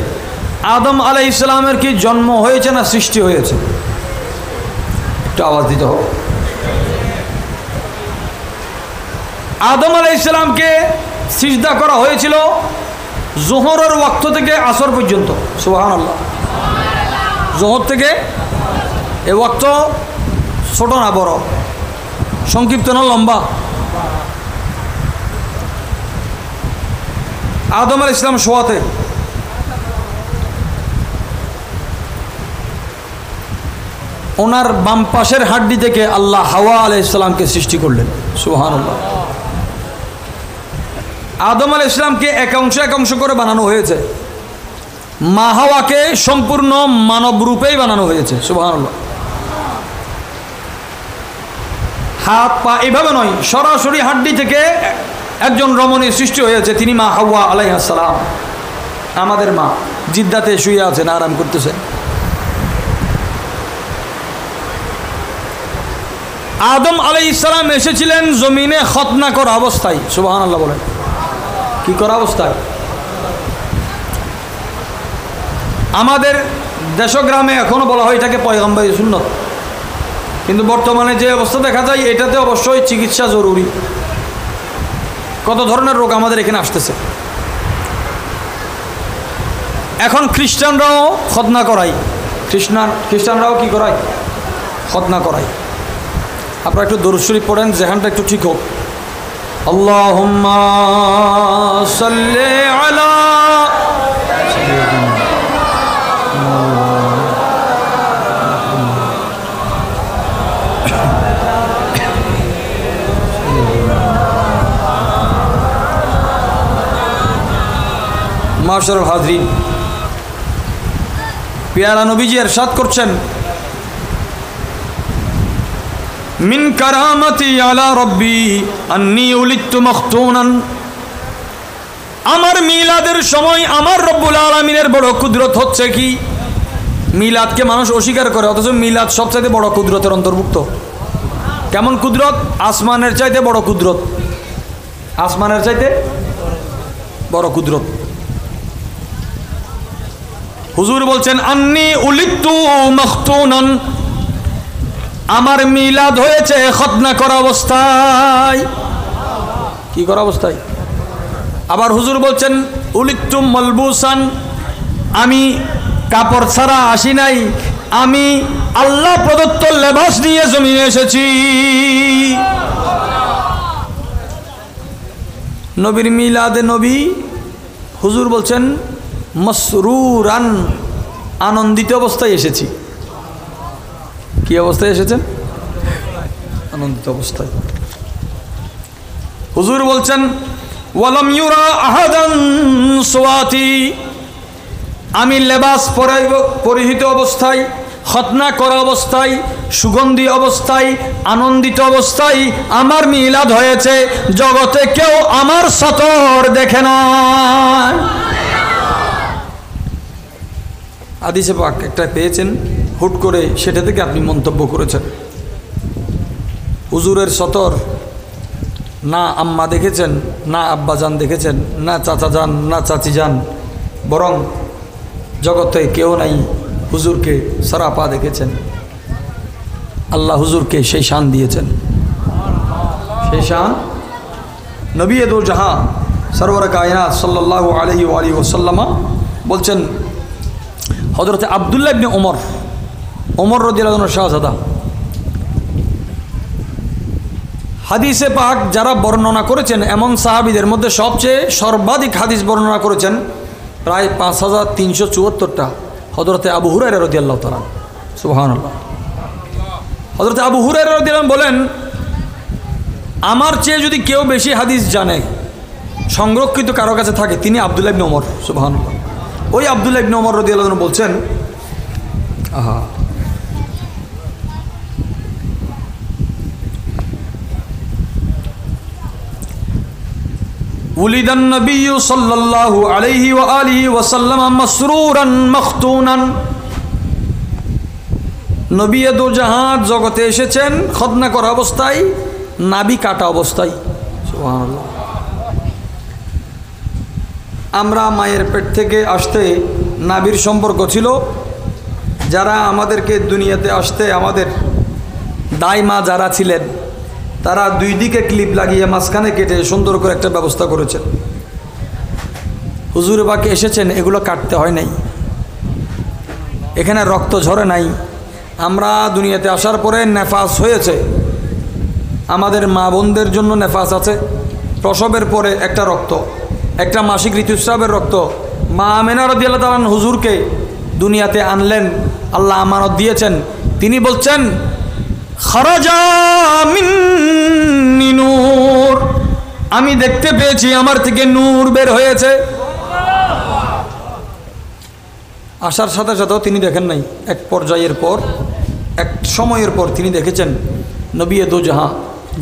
আদম আলাইহিস সালামের কি জন্ম হয়েছে না সৃষ্টি হয়েছে? একটু আওয়াজ দিতে হবে। আদম আলাইহিস সালামকে সিজদা করা হয়েছিল জোহরের ওয়াক্ত থেকে আসর পর্যন্ত। সুবহানাল্লাহ। জোহর থেকে এ ওয়াক্ত ছোট না বড়, সংক্ষিপ্ত না লম্বা? আদম আলাইহিস সালাম শোয়াতে ওনার বাম পাশের হাড্ডি থেকে আল্লাহ হাওয়া আলাইহিস সালামকে সৃষ্টি করলেন। সুবহানাল্লাহ। আদম আলাইহিস সালামকে একাংশ করে বানানো হয়েছে, মা হাওয়াকে সম্পূর্ণ মানব রূপেই বানানো হয়েছে। সুবহানাল্লাহ। হাত পা এভাবে নয়, সরাসরি হাড্ডি থেকে একজন রমণীর সৃষ্টি হয়েছে, তিনি মা হাওয়া আলাইহিস সালাম। আমাদের মা জিদ্দাতে শুয়ে আছেন, আরাম করতেছেন। আদম আলাইহিস সালাম এসেছিলেন জমিনে খতনা করা অবস্থায়। সুবহানাল্লাহ বলেন। কি করা অবস্থায়? আমাদের দেশগ্রামে এখনো বলা হয় এটাকে পয়গম্বরী সুন্নত, কিন্তু বর্তমানে যে অবস্থা দেখা যায় এটাতে অবশ্যই চিকিৎসা জরুরি। কত ধরনের রোগ আমাদের এখানে আসতেছে। এখন খ্রিস্টানরাও খতনা করায়, খ্রিস্টানরাও কি করায়? খতনা করায়। আপনারা একটু দরুদ শরীফ পড়েন, যেখানটা একটু ঠিক হোক। আল্লাহুম্মা সাল্লি আলা মাশাআল্লাহ। হাজরিন, প্যারা নবীজি ইরশাদ করছেন, মিন কারামাতি আলা রব্বি আন্নী উলিদতু মখতুনান। আমার মিলাদের সময় আমার রব্বুল আলামিনের বড় কুদরত হচ্ছে কি, মিলাদকে মানুষ অস্বীকার করে, অথচ মিলাদ সবচাইতে বড় কুদরতের অন্তর্ভুক্ত। কেমন কুদরত? আসমানের চাইতে বড় কুদরত, আসমানের চাইতে বড় কুদরত। হুজুর বলছেন আন্নী উলিদতু মখতুনান, আমার মিলাদ হয়েছে খতনা করা অবস্থায়। কি করা অবস্থায়? আবার হুজুর বলছেন উলিদতু মালবুসান, আমি কাপড় ছাড়া আসি নাই, আমি আল্লাহ প্রদত্ত লেবাস নিয়ে জমিনে এসেছি। নবীর মিলাদে নবী হুজুর বলছেন মসরুরান, আনন্দিত অবস্থায় এসেছি। কি অবস্থায় এসেছেন? আনন্দিত অবস্থায়। হুজুর বলছেন ওয়ালাম ইউরা আহাদান সুওয়াতি, আমি লেবাস পরিহিত অবস্থায়, খতনা করা অবস্থায়, সুগন্ধি অবস্থায়, আনন্দিত অবস্থায় আমার মিলাদ হয়েছে। জগতে কেউ আমার সতর দেখে না। হাদিসে পাক একটা পেয়েছেন, হুট করে সেটা থেকে আপনি মন্তব্য করেছেন। হুজুরের সতর না আম্মা দেখেছেন, না আব্বাজান দেখেছেন, না চাচা যান, না চাচি যান, বরং জগতে কেউ নাই হুজুরকে সরাপা দেখেছেন। আল্লাহ হুজুরকে সেই শান দিয়েছেন, সেই শান। নবী দো জাহাঁ সরওয়ার কায়নাত সাল্লাল্লাহু আলাইহি ওয়াসাল্লাম বলছেন, হযরত আব্দুল্লাহ ইবনে ওমর রাদিয়াল্লাহু আনহু শাহজাদা, হাদিসে পাক যারা বর্ণনা করেছেন এমন সাহাবীদের মধ্যে সবচেয়ে সর্বাধিক হাদিস বর্ণনা করেছেন প্রায় 5374টা হযরতে আবু হুরায়রা রাদিয়াল্লাহু তাআলা। সুবহানাল্লাহ। হযরতে আবু হুরায়রা রাদিয়াল্লাহু বলেন, আমার চেয়ে যদি কেউ বেশি হাদিস জানে সংরক্ষিত কারো কাছে থাকে তিনি আব্দুল্লাহ ইবনে ওমর। সুবহানাল্লাহ। ওই আব্দুল্লাহ ইবনে ওমর রাদিয়াল্লাহু আনহু বলছেন, আহা, উলিদান নবী সাল্লাল্লাহু আলাইহি ওয়া আলিহি ওয়াসাল্লাম মাসরুরান মাখতুনান, নবী দু জাহান জগতে এসেছেন খতনা করা অবস্থায়, নাভি কাটা অবস্থায়। সুবহানাল্লাহ। আমরা মায়ের পেট থেকে আসতে নাভির সম্পর্ক ছিল। যারা আমাদেরকে দুনিয়াতে আসতে আমাদের দাইমা যারা ছিলেন তারা দুই দিকে ক্লিপ লাগিয়ে মাঝখানে কেটে সুন্দর করে একটা ব্যবস্থা করেছেন। হুজুর পাকে এসেছেন, এগুলো কাটতে হয় নাই, এখানে রক্ত ঝরে নাই। আমরা দুনিয়াতে আসার পরে নেফাস হয়েছে, আমাদের মা বোনদের জন্য নেফাস আছে। প্রসবের পরে একটা রক্ত, একটা মাসিক ঋতুস্রাবের রক্ত। মা আমেনা রাদিয়াল্লাহু তাআলা হুজুরকে দুনিয়াতে আনলেন, আল্লাহ আমানত দিয়েছেন। তিনি বলছেন, খারাজা মিন্নি নূর, আমি দেখতে পেয়েছি আমার থেকে নূর বের হয়েছে। আসার সাথে সাথেও তিনি দেখেন নাই, এক পর্যায়ের পর এক সময়ের পর তিনি দেখেছেন নবী দু জাহান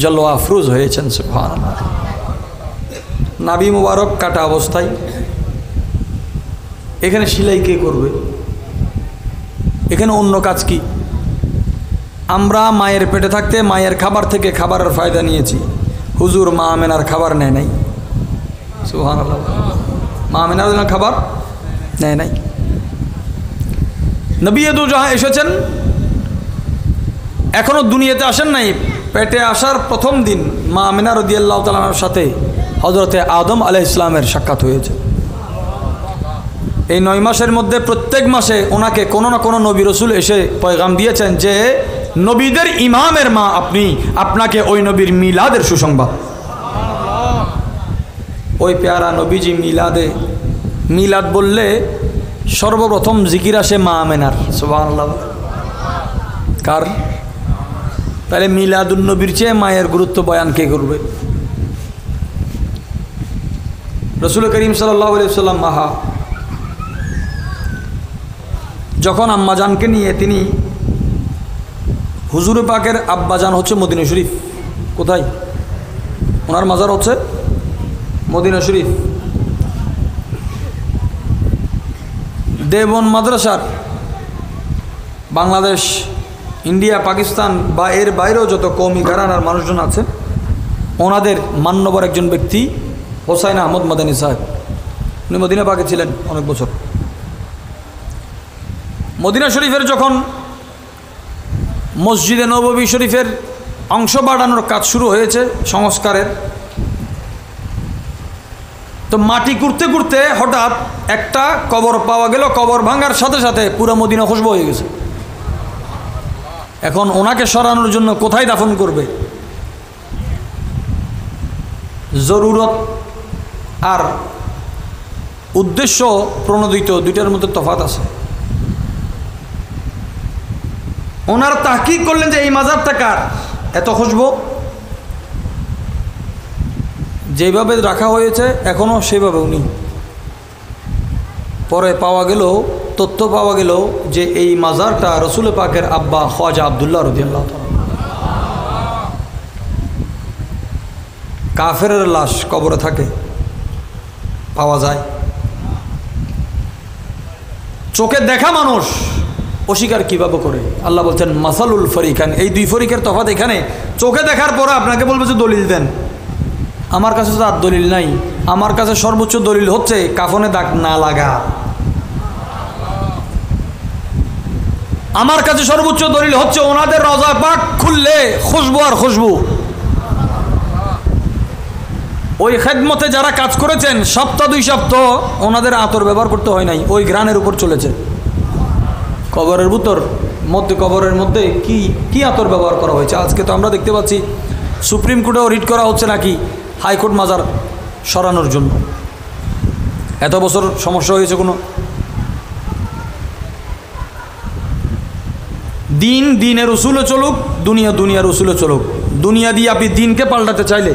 জলওয়া আফরোজ হয়েছেন। সুবহানাল্লাহ। নাভি মুবারক কাটা অবস্থায়। এখানে সেলাই কে করবে? এখানে অন্য কাজ কি? আমরা মায়ের পেটে থাকতে মায়ের খাবার থেকে খাবারের ফায়দা নিয়েছি। হুজুর মা আমেনার খাবার নেয় নাই। সুবহানাল্লাহ। মা আমেনার জন্য খাবার নেয় নাই। নবী দু জাহান এসেছেন, এখনো দুনিয়াতে আসেন নাই। পেটে আসার প্রথম দিন মা আমেনা রাদিয়াল্লাহু তাআলার সাথে হযরতে আদম আলাইহিস সালামের সাক্ষাৎ হয়েছে। এই 9 মাসের মধ্যে প্রত্যেক মাসে ওনাকে কোনো না কোনো নবী রসুল এসে পয়গাম দিয়েছেন যে নবীদের ইমামের মা আপনি, আপনাকে ওই নবীর মিলাদের সুসংবাদ। ওই পেয়ারা নবীজি মিলাদে, মিলাদ বললে সর্বপ্রথম জিকির আসে মা আমেনার। সুবহানাল্লাহ। কার? তাহলে মিলাদুন নবীর চেয়ে মায়ের গুরুত্ব বয়ান কে করবে? রাসূল করিম সাল্লাল্লাহু আলাইহি ওয়াসাল্লাম মাহা যখন আম্মাজানকে নিয়ে তিনি, হুজুর পাকের আব্বাজান হচ্ছে মদিনা শরীফ। কোথায়? ওনার মাজার হচ্ছে মদিনা শরীফ। দেবন মাদ্রাসার বাংলাদেশ, ইন্ডিয়া, পাকিস্তান বা এর বাইরেও যত কওমি ঘরানার মানুষজন আছে, ওনাদের মান্যবর একজন ব্যক্তি হোসাইন আহমদ মাদানী সাহেব। উনি মদিনা পাকে ছিলেন অনেক বছর। মদিনা শরীফের যখন মসজিদে নববী শরীফের অংশ বাড়ানোর কাজ শুরু হয়েছে সংস্কারের, তো মাটি কুড়তে কুড়তে হঠাৎ একটা কবর পাওয়া গেল। কবর ভাঙার সাথে সাথে পুরো মদিনা খুশবু হয়ে গেছে। এখন ওনাকে সরানোর জন্য কোথায় দাফন করবে? জরুরত আর উদ্দেশ্য প্রণোদিত দুইটার মধ্যে তফাৎ আছে। ওনারা তাহকিক করলেন যে এই মাজারটা কার, এত খুশবু যেভাবে রাখা হয়েছে এখনও সেভাবে উনি। পরে পাওয়া গেল, তথ্য পাওয়া গেল যে এই মাজারটা রসুল পাকের আব্বা খ্বাজা আব্দুল্লাহ রাদিয়াল্লাহু তাআলা। কাফেরের লাশ কবরে থাকে, পাওয়া যায়। চোখে দেখা মানুষ অস্বীকার কিভাবে করে? আল্লাহ বলছেন মাসালুল ফরিকান, এই দুই ফরিকের তফাৎ এখানে। চোখে দেখার পরে আপনাকে বলবে যে দলিল দেন, আমার কাছে তো আর দলিল নাই। আমার কাছে সর্বোচ্চ দলিল হচ্ছে কাফনে দাগ না লাগা। আমার কাছে সর্বোচ্চ দলিল হচ্ছে ওনাদের রওজা পাক খুললে খুশবু আর খুশবু। ওই খেদমতে যারা কাজ করেছেন সপ্তাহ 2 সপ্তাহ ওনাদের আতর ব্যবহার করতে হয় নাই, ওই গ্রানের উপর চলেছে। কবরের ভিতর মধ্যে, কবরের মধ্যে কি কি আতর ব্যবহার করা হয়েছে। আজকে তো আমরা দেখতে পাচ্ছি সুপ্রিম কোর্টেও রিট করা হচ্ছে নাকি হাইকোর্ট মাজার সরানোর জন্য। এত বছর সমস্যা হয়েছে কোনো? দিন দিনের উসুলে চলুক, দুনিয়া দুনিয়ার উসুলে চলুক। দুনিয়া দিয়ে আপনি দিনকে পাল্টাতে চাইলে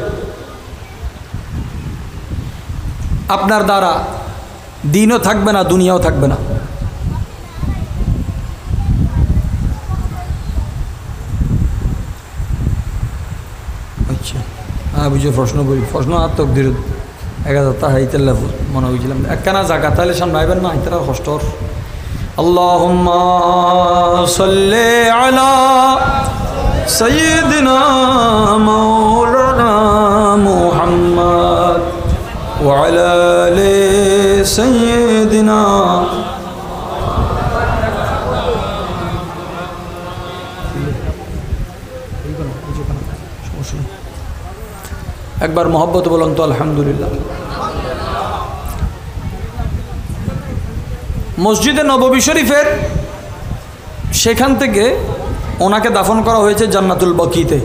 আপনার দ্বারা দিনও থাকবে না, দুনিয়াও থাকবে না। আচ্ছা, বুঝে প্রশ্ন বলি, প্রশ্ন আর তকদির 1000টা হাইতেল মনে হয়েছিলাম একখানা জায়গা, তাহলে সামনে আইবেন না, হাইতারা কষ্টর। আল্লাহুম্মা সাল্লি আলা সাইয়্যিদিনা মাওলানা মুহাম্মদ ওয়া আলা আলি সাইয়্যিদিনা। একবার মোহব্বত বলুন তো আলহামদুলিল্লাহ। মসজিদে নববী শরীফের সেখান থেকে ওনাকে দাফন করা হয়েছে জান্নাতুল বকিতে।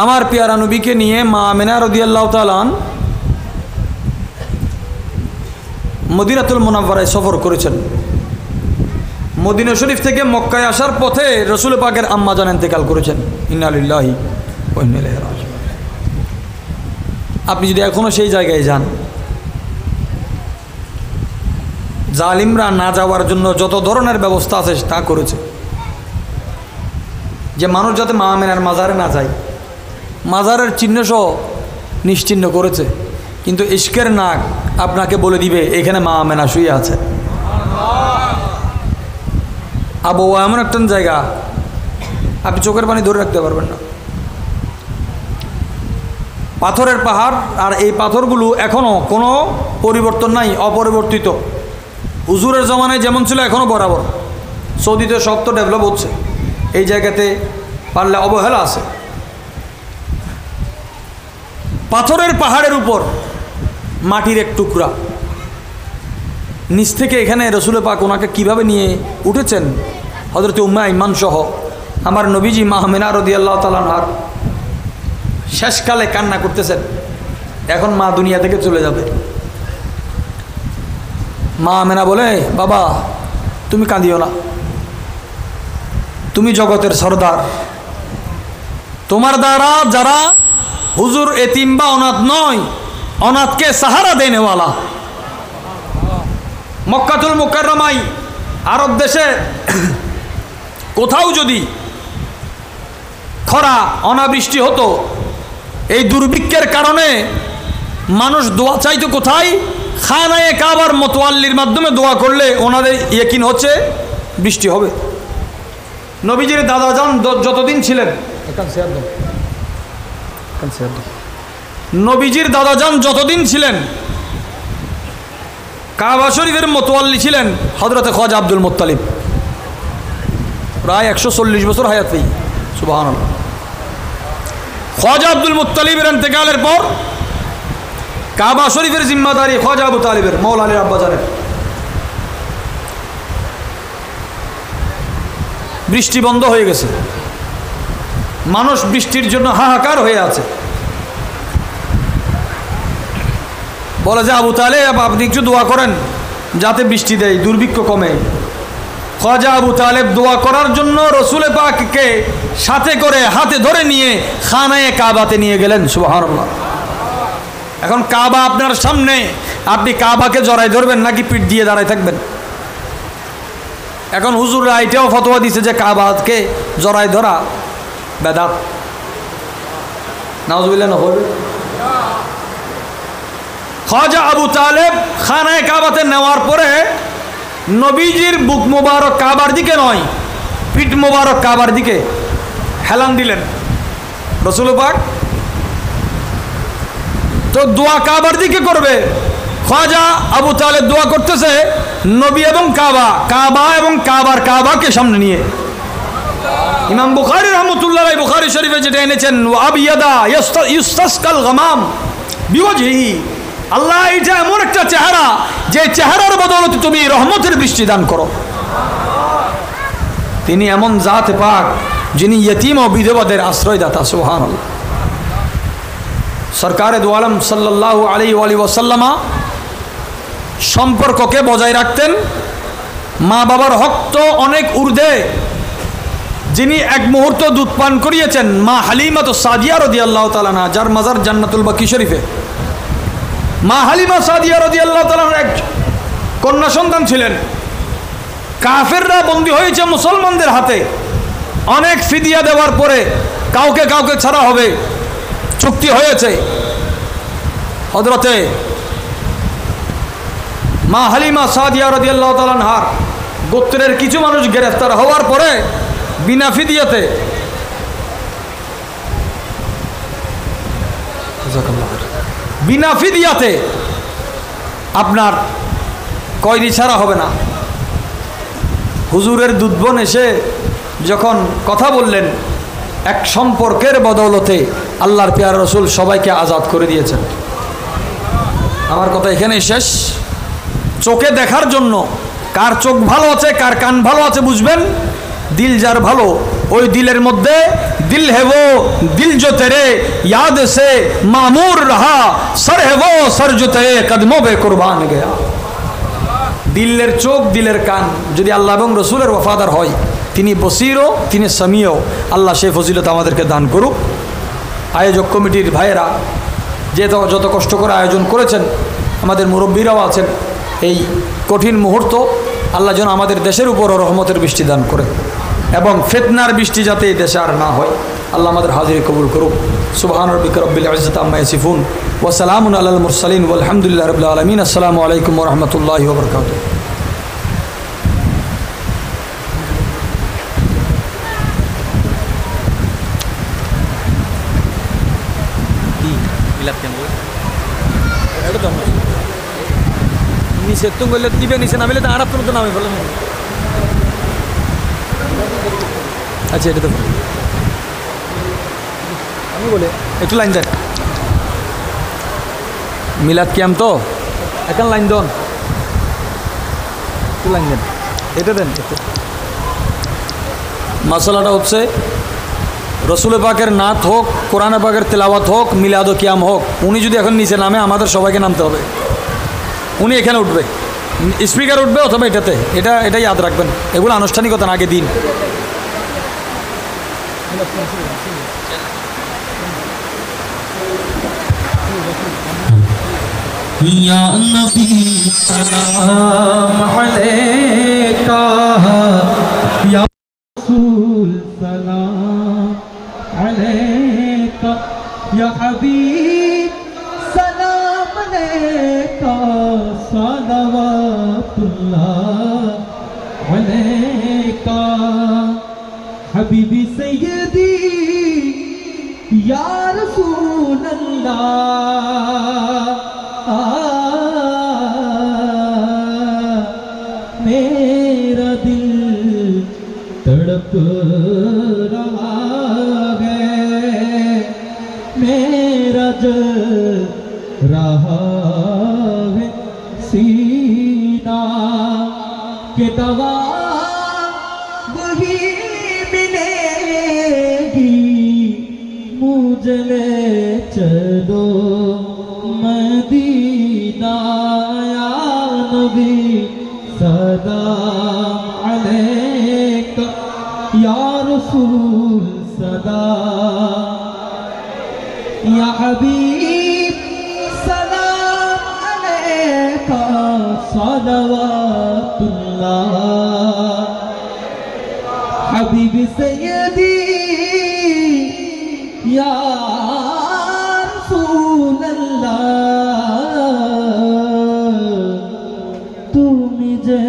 আমার পেয়ারা নবীকে নিয়ে মা আমিনা রাদিয়াল্লাহু তাআলা মদিনাতুল মুনাওয়ারায় সফর করেছেন। মদিনা শরীফ থেকে মক্কায় আসার পথে রসুল পাকের আম্মা জান ইন্তেকাল করেছেন। ইন্না লিল্লাহি ওয়া ইন্না ইলাইহি রাজিউন। আপনি যদি এখনও সেই জায়গায় যান, জালিমরা না যাওয়ার জন্য যত ধরনের ব্যবস্থা আছে তা করেছে, যে মানুষ যাতে মা আমিনার মাজারে না যায়, মাজারের চিহ্নসহ নিশ্চিহ্ন করেছে। কিন্তু ইশকের নাক আপনাকে বলে দিবে এখানে মা আমিনা শুয়ে আছে। আবহাওয়া এমন একটা জায়গা আপনি চোখের পানি ধরে রাখতে পারবেন না। পাথরের পাহাড়, আর এই পাথরগুলো এখনও কোনো পরিবর্তন নাই, অপরিবর্তিত। হুজুরের জমানায় যেমন ছিল এখনও বরাবর। সৌদিতে সব তো ডেভেলপ হচ্ছে, এই জায়গাতে পারলে অবহেলা আছে। পাথরের পাহাড়ের উপর মাটির এক টুকরা, নিচ থেকে এখানে রসুল পাক ওনাকে কীভাবে নিয়ে উঠেছেন, হযরত উম্মে আইমান সহ আমার নবীজি মা আমিনা রাদিয়াল্লাহু তাআলা আনহার শেষকালে কান্না করতেছেন। এখন মা দুনিয়া থেকে চলে যাবে। মা আমিনা বলে, বাবা তুমি কাঁদিও না, তুমি জগতের সরদার, তোমার দ্বারা যারা হুজুর এতিম বা অনাথ নয়, অনাথকে সাহারা দেনেওয়ালা। মক্কাতুল মুকাররমায় আরব দেশে কোথাও যদি খরা অনাবৃষ্টি হতো, এই দুর্ভিক্ষের কারণে মানুষ দোয়া চাইতো কোথায়? খানায়ে কাবার মোতওয়াল্লির মাধ্যমে দোয়া করলে ওনাদের ইয়াকিন হচ্ছে বৃষ্টি হবে। নবীজির দাদাজান যতদিন ছিলেন, নবীজির দাদাজান যতদিন ছিলেন কাবা শরীফের মোতওয়াল্লি ছিলেন হযরতে খাজা আব্দুল মুত্তালিব। প্রায় 140 বছর হায়াত পেয়ে, সুবহানাল্লাহ। খাজা আব্দুল মুত্তালিবের ইন্তেকালের পর কাবা শরীফের জিম্মাদারি খাজা আবু তালিবের, মওলা আলীর আব্বাজানের। বৃষ্টি বন্ধ হয়ে গেছে, মানুষ বৃষ্টির জন্য হাহাকার হয়ে আছে। বলে যে আবু তালেব আপনি একটু দোয়া করেন যাতে বৃষ্টি দেয়, দুর্ভিক্ষ কমে। খাজা আবু তালেব দোয়া করার জন্য রসুল পাককে সাথে করে হাতে ধরে নিয়ে খানায়ে কাবাতে নিয়ে গেলেন। সুবহানাল্লাহ। এখন কাবা আপনার সামনে, আপনি কাবাকে জড়াই ধরবেন নাকি পিঠ দিয়ে দাঁড়ায় থাকবেন? এখন হুজুররা এটাও ফতোয়া দিছে যে কাবাকে জড়াই ধরা বেদাত। নাউজুবিল্লাহ না হবে। খাজা আবু তালেব খানায়ে কাবাতে নেওয়ার পরে নবীজির বুক মোবারক কাবার দিকে নয়, পিঠ মোবারক কাবার দিকে হেলান দিলেন রসুল পাক। তো দোয়া কাবার দিকে করবে, খাজা আবু তালেব দোয়া করতেছে নবী এবং কাবা, কাবা এবং কাবার কাবাকে সামনে নিয়ে। ইমাম বুখারী রাহমাতুল্লাহ আলাইহি বুখারী শরীফে যেটা এনেছেন, আবিয়াদা ইউস্তাসকাল গামাম বিওয়াজহিহি, আল্লাহ এটা এমন একটা চেহারা যে চেহারার বদৌলতে তুমি রহমতের বৃষ্টি দান করো। তিনি এমন জাত পাক যিনি ইয়তীম ও বিধবাদের আশ্রয়দাতা। সুবহানাল্লাহ। সরকারে দু আলম সাল্লাল্লাহু আলাইহি ওয়াসাল্লামা সম্পর্ককে বজায় রাখতেন। মা বাবার হক তো অনেক ঊর্ধ্বে। যিনি এক মুহূর্ত দুধ পান করিয়েছেন মা হালিমাতুস সাদিয়া রাদিয়াল্লাহু তাআলা আনহা, যার মাজার জান্নাতুল বাকি শরীফে, মা হালিমা সাদিয়া রাদিয়াল্লাহু তাআলার এক কন্যা সন্তান ছিলেন। কাফেররা বন্দী হয়েছে মুসলমানদের হাতে, অনেক ফিদিয়া দেওয়ার পরে কাউকে কাউকে ছাড়া হবে, চুক্তি হয়েছে। হযরতে মা হালিমা সাদিয়া রাদিয়াল্লাহু তাআলা আনহার গোত্রের কিছু মানুষ গ্রেফতার হওয়ার পরে বিনা ফিদিয়াতে আপনার কয়দি ছাড়া হবে না। হুজুরের দুধবন এসে যখন কথা বললেন, এক সম্পর্কের বদৌলতে আল্লাহর পেয়ারা রসুল সবাইকে আজাদ করে দিয়েছেন। আমার কথা এখানেই শেষ। চোখে দেখার জন্য কার চোখ ভালো আছে কার কান ভালো আছে বুঝবেন। দিল যার ভালো, ওই দিলের মধ্যে দিল হে वो दिल जो तेरे याद से मामूर रहा सर है वो सर जो तेरे कदमों पे कुर्बान गया। দিলের চোখ দিলের কান যদি আল্লাহ এবং রসুলের ওয়াফাদার হয়, তিনি বসিরও তিনি সামিও। আল্লাহ সেই ফজিলত আমাদেরকে দান করুক। আয়োজক কমিটির ভাইয়েরা যে যত কষ্ট করে আয়োজন করেছেন, আমাদের মুরব্বীরাও আছেন, এই কঠিন মুহূর্ত আল্লাহ যেন আমাদের দেশের উপরও রহমতের বৃষ্টি দান করে এবং ফিতনার বৃষ্টি যাতে এই দেশে আর না হয়। আল্লাহ আমাদের হাজিরি কবুল করুক। সুবহান রাব্বিকা রব্বিল ইজ্জাতি আম্মা ইয়াসিফুন ওয়া সালামুন আলাল মুরসালিন ওয়া আলহামদুলিল্লাহি রাব্বিল আলামিন। আসসালামু আলাইকুম ওয়া রাহমাতুল্লাহি ওয়া বারাকাতুহু। নিচে তো বললে দিবে, নিচে নামিলে তো আড়াপ তো নামে ফেলে। আচ্ছা, এটা তো আমি বলে একটু লাইন দেন। মিলাদ ক্যাম্প তো এখন লাইন দেন, একটু লাইন দেন, এটা দেন। মশলাটা হচ্ছে রসুল পাকের নাত হোক, কোরআন পাকের তেলাওয়াত হোক, মিলাদ ও কিয়াম হোক, উনি যদি এখন নিচে নামে আমাদের সবাইকে নামতে হবে। উনি এখানে উঠবে, স্পিকার উঠবে অথবা এটাতে, এটা ইয়াদ রাখবেন। এগুলো আনুষ্ঠানিকতা না, আগে দিন। या नबी सलाम अलैका, या रसूल सलाम अलैका, या हबीब सलाम अलैका, सलावतुल्लाह अलैका, हबीबी सय्यदी या रसूल अल्लाह, मेरा दिल तड़प रहा है, मेरा जल रहा है सीना, के दवा वही मिलेगी, मुझे ले चलो मदीना, या नबी सलाम अलैका, या रसूल सलाम, या हबीब सलाम अलैका, सलावतुल्लाह, हबीब सय्यदी या रसूल अल्लाह, তুমি যে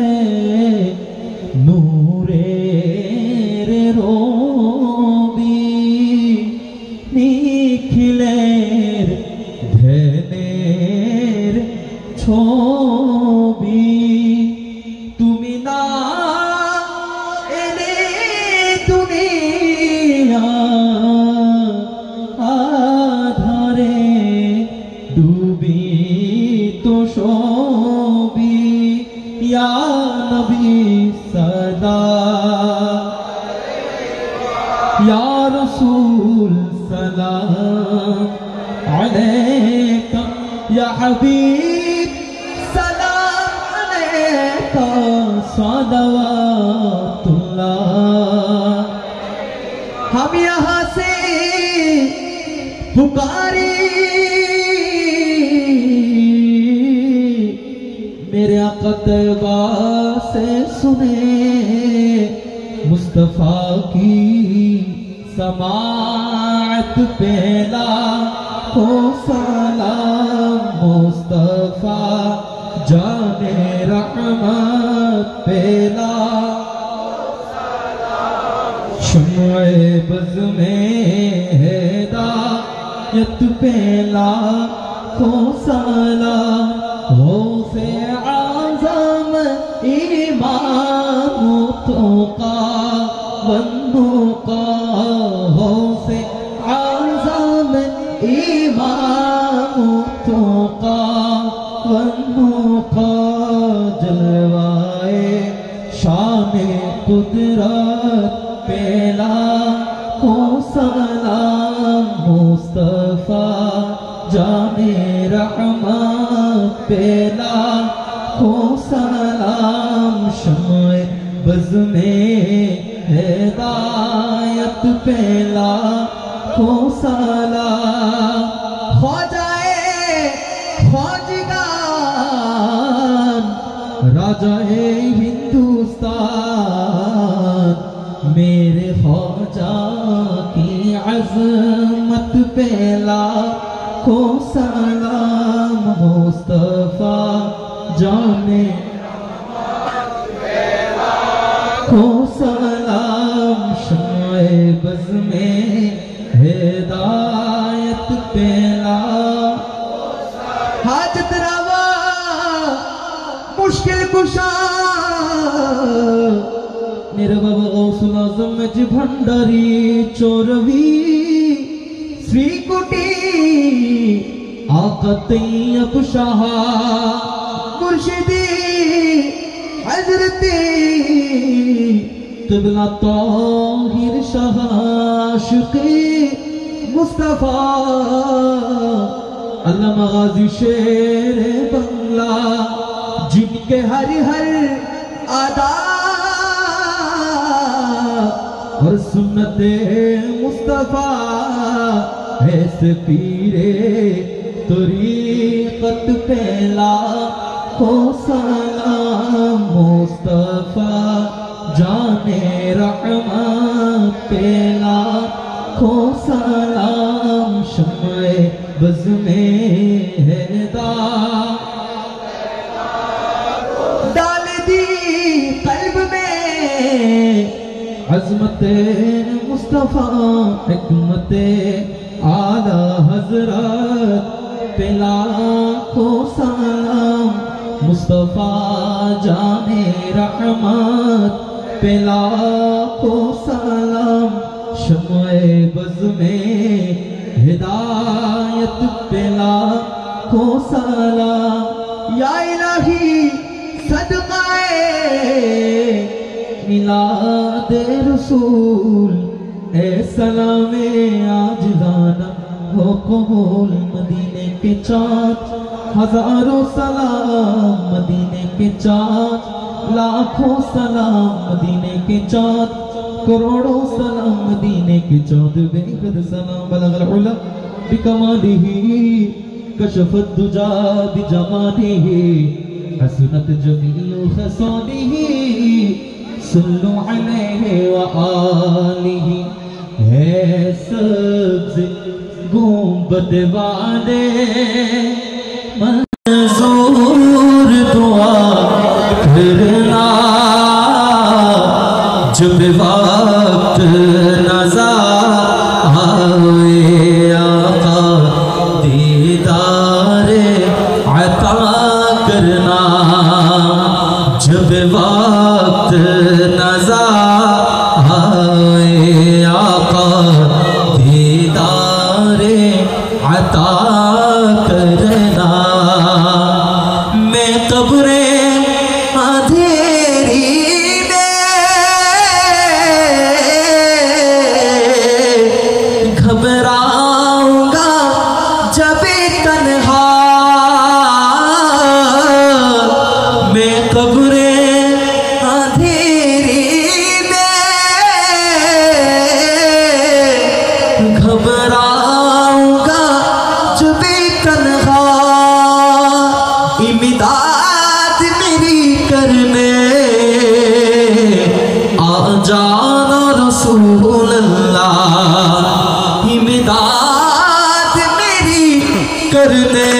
নূরের রবি, নিখিলের ধ্যানের ছবি, তুমি না এলে দুনিয়া আধারে ডুবি তো সবি, या नबी सलाम, या रसूल सलाम अलैका, या हबीब सलाम अलैका, सलावतुल्लाह। हम यहाँ से पुकारे खतबा से सुने मुस्तफा की समाअत पे लाखों सलाम मुस्तफा जाने रहमत पे लाखों सलाम शम्ए बज़ में हिदायत पे लाखों सलाम गौसे आज़म इमाम तुक़ा वन्नुक़ा गौसे आज़म इमाम तुक़ा वन्नुक़ा जलवाए शान कुदरत पे लाखों सलाम मुस्तफा जाने रहमत पे लाखों सलाम शम्ए बज़ में हिदायत पे लाखों सलाम ख्वाजाए ख्वाजगान राजाए हिंदुस्तान मेरे ख्वाजा की अज़मत पे लाखों सलाम मुस्तफा जाने लाखों सलाम शम्ए बज़ में हिदायत पे लाखों सलाम हाजत रवा मुश्किल कुशा मेरे बाबा गौसुल आज़म जी भंडारी चोरवी श्रीकुटी आका तैयब शाह मुर्शिदी हज़रते क़िबला ताहिर शाह आशिक़े मुस्तफा अल्लामा गाज़ी शेर बंगला जिनके हर अदा और सुन्नते मुस्तफा ऐसे पीरे तरीक़त पे लाखों सलाम मुस्तफा जाने रहमत पे लाखों सलाम शम्ए बज़ में हिदायत डाल दी क़ल्ब में अज़मत मुस्तफा हिकमत आला हज़रत पे लाखों सलाम मुस्तफा जाने रहमत पे लाखों सलाम शम्ए बज़ में हिदायत पे लाखों सलाम या इलाही सदक़ाए मिलाद रसूल ए सलामे आजिज़ाना हो कबूल मदीने के चाँद हजारों सलाम मदीने के चाँद लाखों सलाम मदीने के चाँद करोड़ों सलाम मदीने के चाँद बेहद सलाम बलगल उला बिकमालिही कशफत दुजा बिजमालिही हसनत जमील खसालिही सल्लु अलैहि व आलिही है सब्ज़ गुंबद वाले मंजूर दुआ करना जब वक्त नज़ा आए आका दीदार अता करना जब वक्त नज़ा आए आका दीदार अता करना मैं कब्रे अंधेरी में घबराऊंगा जब तन्हा मैं कब्रे अंधेरी में رسول اللہ امداد میری کرنے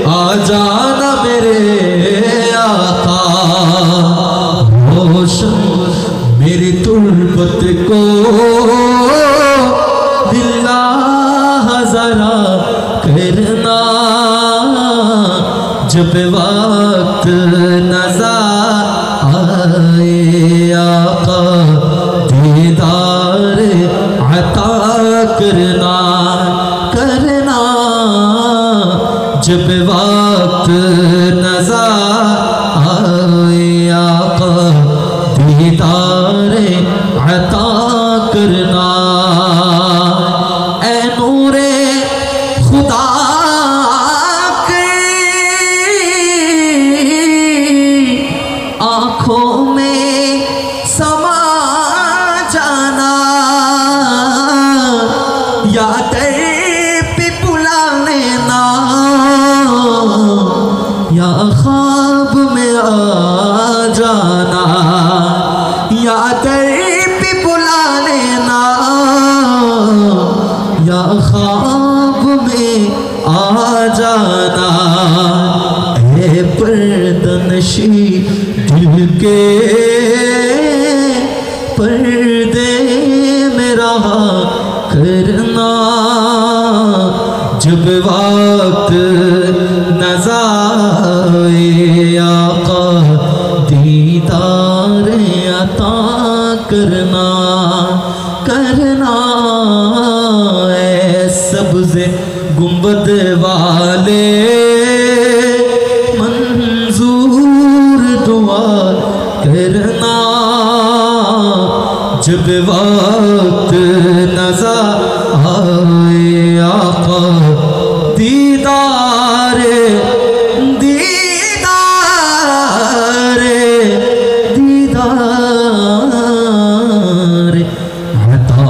آ جانا میرے آقا روشن میری تربت کو للہ ذرا کرنا جب وقت نظر آئے آقا دیدار عطا کرنا جب وقت نظر آئے آقا دیدار عطا کرنا اے نور خدا کے آنکھوں میں سما جانا یا در پہ بلا لینا یا خواب میں آ جانا یا در پہ بلا لینا یا خواب میں آ جانا اے پردنشی دل کے پردے میں رہا کرنا جب وقت نظر آئے آقا دیدار عطا کرنا اے سبز گنبد والے منظور دعا کرنا جب وقت نظر آئے آقا دیدار عطا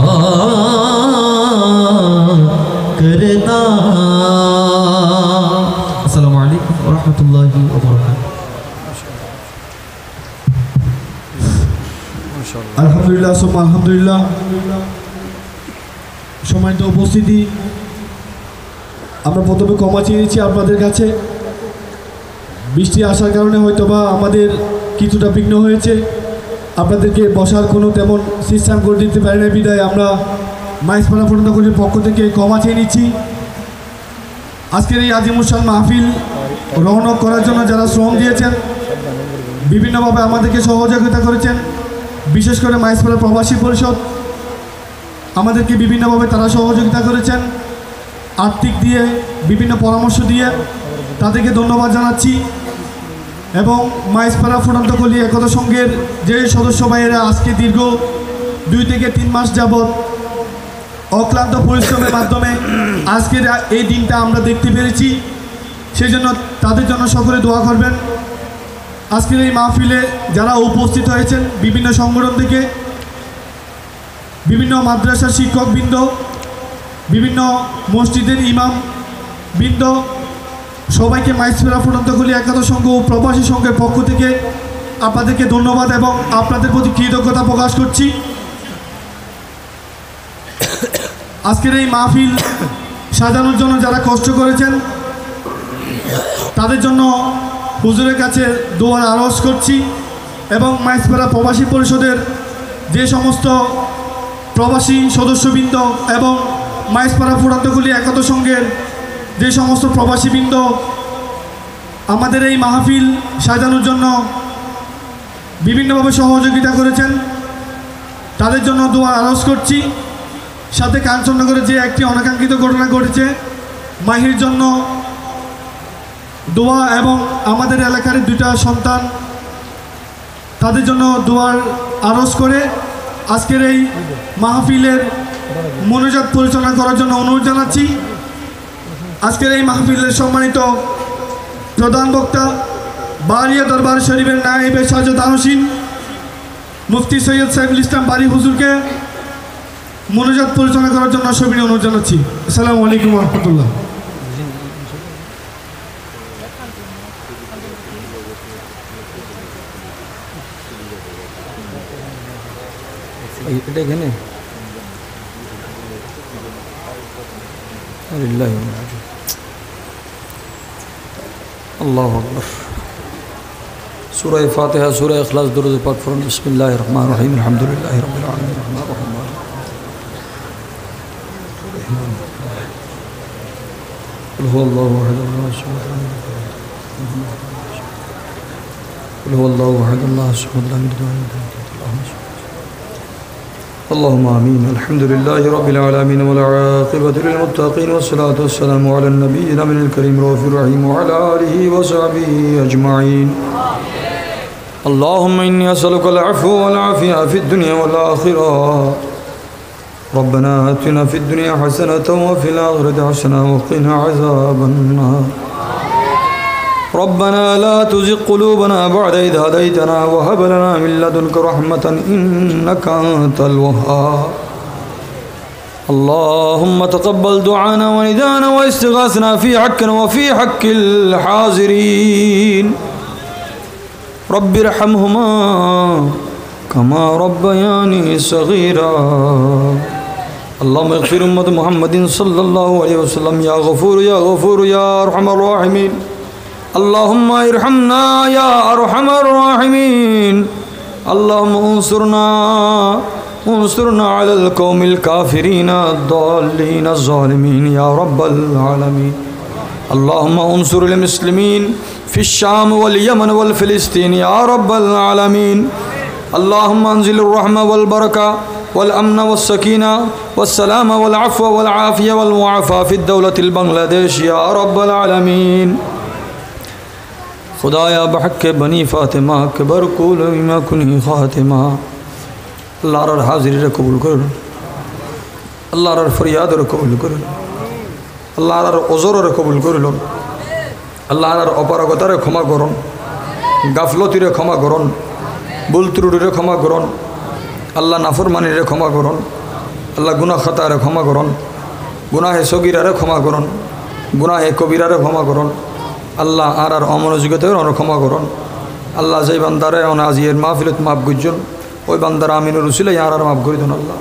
کرنا. السلام علیکم ورحمۃ اللہ وبرکاتہ. আলহামদুলিল্লাহ সুম্মা আলহামদুলিল্লাহ. সম্মানিত উপস্থিতি, আমরা প্রথমে ক্ষমা চেয়েছি আপনাদের কাছে। বৃষ্টি আসার কারণে হয়তোবা আমাদের কিছুটা বিঘ্ন হয়েছে, আপনাদেরকে বসার কোনো তেমন সিস্টেম করে দিতে পারি না বিদায় আমরা মাইজপাড়া ফোরন্দকলির পক্ষ থেকে ক্ষমা চেয়ে নিচ্ছি। আজকের এই আজিমুসান মাহফিল রওনক করার জন্য যারা শ্রম দিয়েছেন, বিভিন্নভাবে আমাদেরকে সহযোগিতা করেছেন, বিশেষ করে মাইজপাড়া প্রবাসী পরিষদ আমাদেরকে বিভিন্নভাবে তারা সহযোগিতা করেছেন, আর্থিক দিয়ে বিভিন্ন পরামর্শ দিয়ে তাদেরকে ধন্যবাদ জানাচ্ছি। এবং মাইজপাড়া ফোরন্দকলি একতা সংঘের যে সদস্য ভাইয়েরা আজকে দীর্ঘ 2 থেকে 3 মাস যাবৎ অক্লান্ত পরিশ্রমের মাধ্যমে আজকের এই দিনটা আমরা দেখতে পেরেছি, সেজন্য তাদের জন্য সকলে দোয়া করবেন। আজকের এই মাহফিলে যারা উপস্থিত হয়েছেন বিভিন্ন সংগঠন থেকে, বিভিন্ন মাদ্রাসার শিক্ষকবৃন্দ, বিভিন্ন মসজিদের ইমাম বৃন্দ, সবাইকে মাইজপাড়া ফোরন্দকলি একতা সংঘ ও প্রবাসী সংঘের পক্ষ থেকে আপনাদেরকে ধন্যবাদ এবং আপনাদের প্রতি কৃতজ্ঞতা প্রকাশ করছি। আজকের এই মাহফিল সাজানোর জন্য যারা কষ্ট করেছেন তাদের জন্য হুজুরের কাছে দোয়ার আরজ করছি এবং মাইজপাড়া প্রবাসী পরিষদের যে সমস্ত প্রবাসী সদস্যবৃন্দ এবং মাইজপাড়া ফোরন্দকলি একতা সংঘের যে সমস্ত প্রবাসীবৃন্দ আমাদের এই মাহফিল সাজানোর জন্য বিভিন্নভাবে সহযোগিতা করেছেন তাদের জন্য দোয়া আরজ করছি। সাথে কাঞ্চননগরে যে একটি অনাকাঙ্ক্ষিত ঘটনা ঘটেছে, মাহির জন্য দোয়া এবং আমাদের এলাকার 2টা সন্তান তাদের জন্য দোয়ার আরজ করে আজকের এই মাহফিলের মনোজাত পরিচালনা করার জন্য অনুরোধ জানাচ্ছি। আজকের এই মাহফিলের সম্মানিত প্রধান বক্তা বারিয়া দরবার শরীফের নায়েবে সাজেদ আনসিন মুফতি সৈয়দ সাইফুল ইসলাম বারি হুজুরকে মনোজাত পরিচালনা করার জন্য সবিনয় অনুরোধ জানাচ্ছি। আসসালামু আলাইকুম ওয়া রাহমাতুল্লাহ। এটা এখানে আল্লাহু আকবার। সূরা ফাতিহা, সূরা ইখলাস, দুরূদ পাক পড়ুন। বিসমিল্লাহির রহমানির রহিম, আলহামদুলিল্লাহি রাব্বিল আলামিন, রহমানির রহিম, قل هو الله احد الله الصمد قل هو الله احد الله الصمد لم يلد ولم يولد. اللهم آمين. الحمد لله رب العالمين والعاقبة للمتقين والصلاة والسلام على النبي من الكريم رؤوف الرحيم وعلى آله وصحبه أجمعين. اللهم إني أسألك العفو والعافية في الدنيا والآخرة. ربنا آتنا في الدنيا حسنة وفي الآخرة حسنة وقنا عذاب النار. ربنا لا تزغ قلوبنا بعد إذ هديتنا وهب لنا من لدنك رحمة إنك أنت الوهاب. اللهم تقبل دعانا وندانا واستغاثنا في حقنا وفي حق الحاضرين. رب ارحمهما كما ربياني صغيرا. اللهم اغفر أمة محمد صلى الله عليه وسلم يا غفور يا غفور يا أرحم الراحمين. اللهم ارحمنا يا أرحم الراحمين. اللهم انصرنا على القوم الكافرين الضالين الظالمين يا رب العالمين. اللهم انصر المسلمين في الشام واليمن والفلسطين يا رب العالمين. اللهم انزل الرحمة والبركة والأمن والسكينة والسلام والعفو والعافية والمعافاة في الدولة البنغلاديش يا رب العالمين. खुदाया बहक बनी फातिमा के बरकुल इमा कुनी खातिमा. अल्लाहर हाजिर कबूल कर, अल्लाहर फरियाद कबूल कर, अल्लाहर ओजर कबूल कर, अल्लाहर अपरागतार क्षमा करन, गाफलतिर क्षमा करन, भूल त्रुटिर क्षमा करन, अल्लाह नाफरमानिर क्षमा करन, अल्लाह गुनाह खतार क्षमा करन, गुनाहे सगीरार क्षमा करन, गुनाहे कबीरार क्षमा करन. আল্লাহ আর অমনোযোগিতার ক্ষমা করুন। আল্লাহ যেই বান্দারে আজিয়ের মাহফিলত মাফ গুজন ওই বান্দার আমিনুর উসিলাই আর মাফ করে দেন আল্লাহ।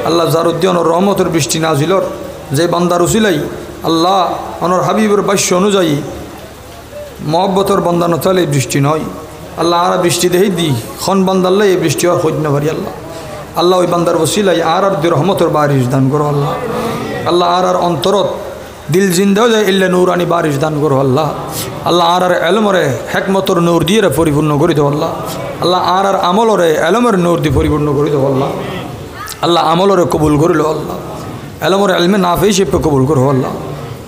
আল্লাহ যার উদ্দিন রহমতের বৃষ্টি নাজিলর যে বান্দার উসিলাই আল্লাহ অনর হাবিবের বাক্য অনুযায়ী মহব্বতর বান্দা নতালে বৃষ্টি নয় আল্লাহ আর বৃষ্টি দেহি দি খন বান্দাল্লাহ এই বৃষ্টি আর খোঁজ না পারি আল্লাহ। আল্লাহ ওই বান্দার উসিলাই আর রহমতের বারিশ দান করো আল্লাহ। আল্লাহ আর অন্তরত দিল জিন্দাও যায় ইল্লা নূরানি বারিশ দান করো আল্লাহ। আল্লাহ আর এলমরে হেকমতর নূর দিয়ে পরিপূর্ণ করে দেও আল্লাহ। আল্লাহ আর আমলরে এলমের নূর দিয়ে পরিপূর্ণ করে দেও আল্লাহ। আল্লাহ আমলরে কবুল করিল আল্লাহ। এলমরে এলমে নাফে হিসেবে কবুল করো আল্লাহ।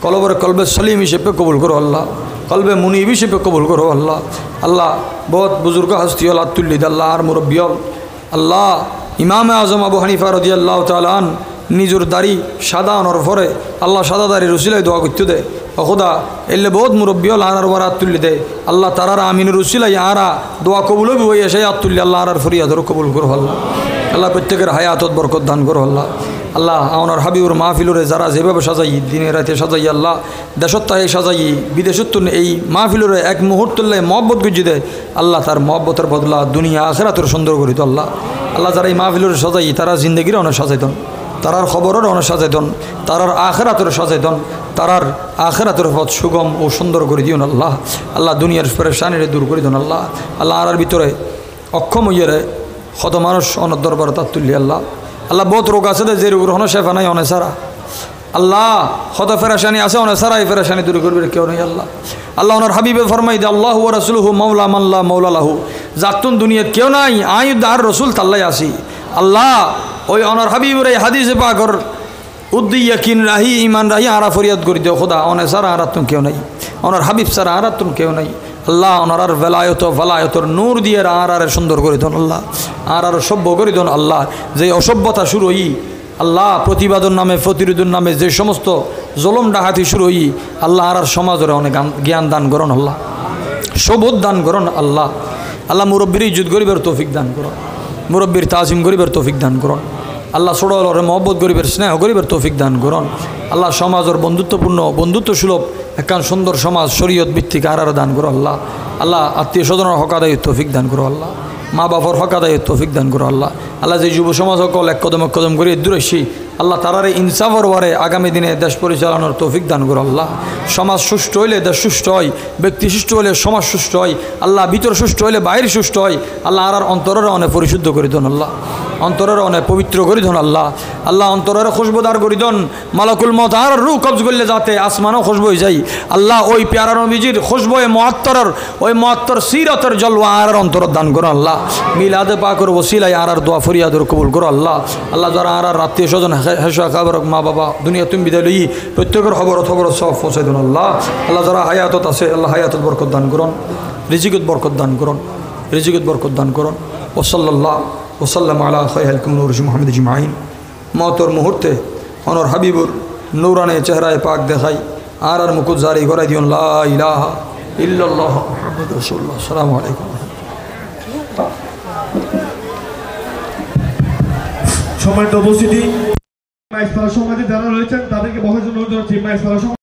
কলবরে কলবে সলিম হিসেবে কবুল করো আল্লাহ। কলবে মুনিব হিসেবে কবুল করো আল্লাহ। আল্লাহ বহুত বুজুর্গ হস্তি হল আতুল্লিদ আল্লাহ আর মুরব্বিয়ল আল্লাহ ইমাম আজম আবু হানিফা রাদিয়াল্লাহু তাআলা আন নিজের দাড়ি সাদা আনার পরে আল্লাহ সাদা দাড়ির উসিলায় দোয়া করতে দেয় খোদা এলে বহুত মুরব্বিয়ল আর বারাত তুলি দেয় আল্লাহ তারার আমিনুর উসিলাই আরা দোয়া কবুল হয়ে সেই আতুল্লি আল্লাহ আর ফরিয়াদর কবুল করো আল্লাহ। আল্লাহ প্রত্যেকের হায়াতত বরকত দান করো আল্লাহ। আল্লাহ আমার হাবিবুর মাহফিলরে যারা যেভাবে সাজাই দিনে রাতে সাজাই আল্লাহ দেশত্তাহে সাজাই বিদেশত্ব এই মাহফিলরে এক মুহূর্তল্লায় মহব্বত গুজি দেয় আল্লাহ তার মহব্বতের বদলা দুনিয়া আখেরাতের সুন্দর করিত আল্লাহ। আল্লাহ যারা এই মাহফিলরে সাজাই তারা জিন্দগির অনেক সাজাইতন তারার খবরের অনেক সাজাইতন তারার আখেরাতের সাজাইতন তারার আখেরাতের পথ সুগম ও সুন্দর করে দিও আল্লাহ। আল্লাহ দুনিয়ার পেরেশানিরে দূর করে দিন আল্লাহ। আল্লাহ আর ভিতরে অক্ষম হইয়ারে শত মানুষ অনেক দরবার তার তুললি আল্লাহ। আল্লাহ বহুত রোগ আছে যে রোগের হনো শেফা নাই অনেক সারা আল্লাহ শত ফেরেশানি আছে অনেক সারা এই ফেরেশানি দূর করবে কেউ নেই আল্লাহ। আল্লাহ ওনার হাবিবে ফরমাই দে আল্লাহ ওয়া রাসূলুহু মাওলা মাল্লা মাওলা লাহু যাতুন দুনিয়াত কেউ নাই আইদ আর রসুল তাল্লাই আসি আল্লাহ। ওই অনর হাবিবর এই হাদিসে পাকর উদ্দিয়াকিন রাহি ইমান রাহি আরা ফরিয়াদ করে দিও খোদা অনে সারা আরাত তুমি কেউ নাই অনর হাবিব সারা আরাত তুমি কেউ নাই আল্লাহ। অনার বেলায়ত ফলায়তর নূর দিয়ে আর সুন্দর করে দেন আল্লাহ। আর সভ্য করে দেন আল্লাহ। যে অসভ্যতা শুরু হই আল্লাহ প্রতিবাদন নামে প্রতিরোধের নামে যে সমস্ত জলম ডাহাতি শুরু হই আল্লাহ আর সমাজরে অনেক জ্ঞান দান করুন আল্লাহ। সবোধ দান করুন আল্লাহ। আল্লাহ মুরব্বীর ইজ্জত গরিবের তৌফিক দান করুন মুরব্বীর তাজিম গরিবের তৌফিক দান করুন আল্লাহ। ছোটরে মহব্বত গরিবের স্নেহ গরিবের তৌফিক দান করুন আল্লাহ। সমাজের বন্ধুত্বপূর্ণ বন্ধুত্ব সুলভ একখান সুন্দর সমাজ শরীয়ত ভিত্তিক আর দান করো আল্লাহ। আল্লাহ আত্মীয় স্বজনের হক আদায় তৌফিক দান করো আল্লাহ। মা বাবার হক আদায়ের তৌফিক দান করো আল্লাহ। আল্লাহ যে যুব সমাজ সকল এক কদম করে দূরেশি আল্লাহ তারারে ইনসাফর ওয়ারে আগামী দিনে দেশ পরিচালনার তৌফিক দান করো আল্লাহ। সমাজ সুষ্ঠু হইলে দেশ সুষ্ঠু হয়, ব্যক্তি সুষ্ঠু হলে সমাজ সুষ্ঠু হয় আল্লাহ। ভিতর সুষ্ঠু হইলে বাইরে সুষ্ঠু হয় আল্লাহ। আর অন্তরের অনেক পরিশুদ্ধ করে দেন আল্লাহ, অন্তরের অনেক পবিত্র করে দেন আল্লাহ। আল্লাহ অন্তরের খুশবুদার করে দেন, মালাকুল মত আর রু কবজ করলে যাতে আসমানও খুশবু হয়ে যায় আল্লাহ। ওই প্যারা নবীজির খুশবুয়ে মুআত্তরের ওই মুআত্তর সিরাতের জলওয়া আর অন্তর দান করো আল্লাহ। মিলাদে পাকের ওসিলায় আর দোয়া ফরিয়াদের কবুল করো আল্লাহ। আল্লাহ যারা আর আত্মীয় স্বজন হেসা খাবার মা বাবা দুনিয়া তুমি বিদায় লই প্রত্যেকের খবর সব পৌঁছাই দেন আল্লাহ। আল্লাহ যারা হায়াতত আছে আল্লাহ হায়াতত বরকত দান করুন, রিজিকত বরকত দান করুন, রিজিকত বরকত দান করুন। ওসাল্লাল্লাহু ওসাল্লাম আলা খায়রুল নূর মুহাম্মদ আজমাইন। মওতর মুহূর্তে অনর হাবিবুর নূরানে চেহারায় পাক দেখাই আর মুকুট জারি করাই দিন লা ইলাহা ইল্লাল্লাহ মুহাম্মাদুর রাসূলুল্লাহ। আসসালামু আলাইকুম। সম্মানিত উপস্থিতি, সমাজে যারা রয়েছেন তাদেরকে বসার জন্য অনুরোধ করছি।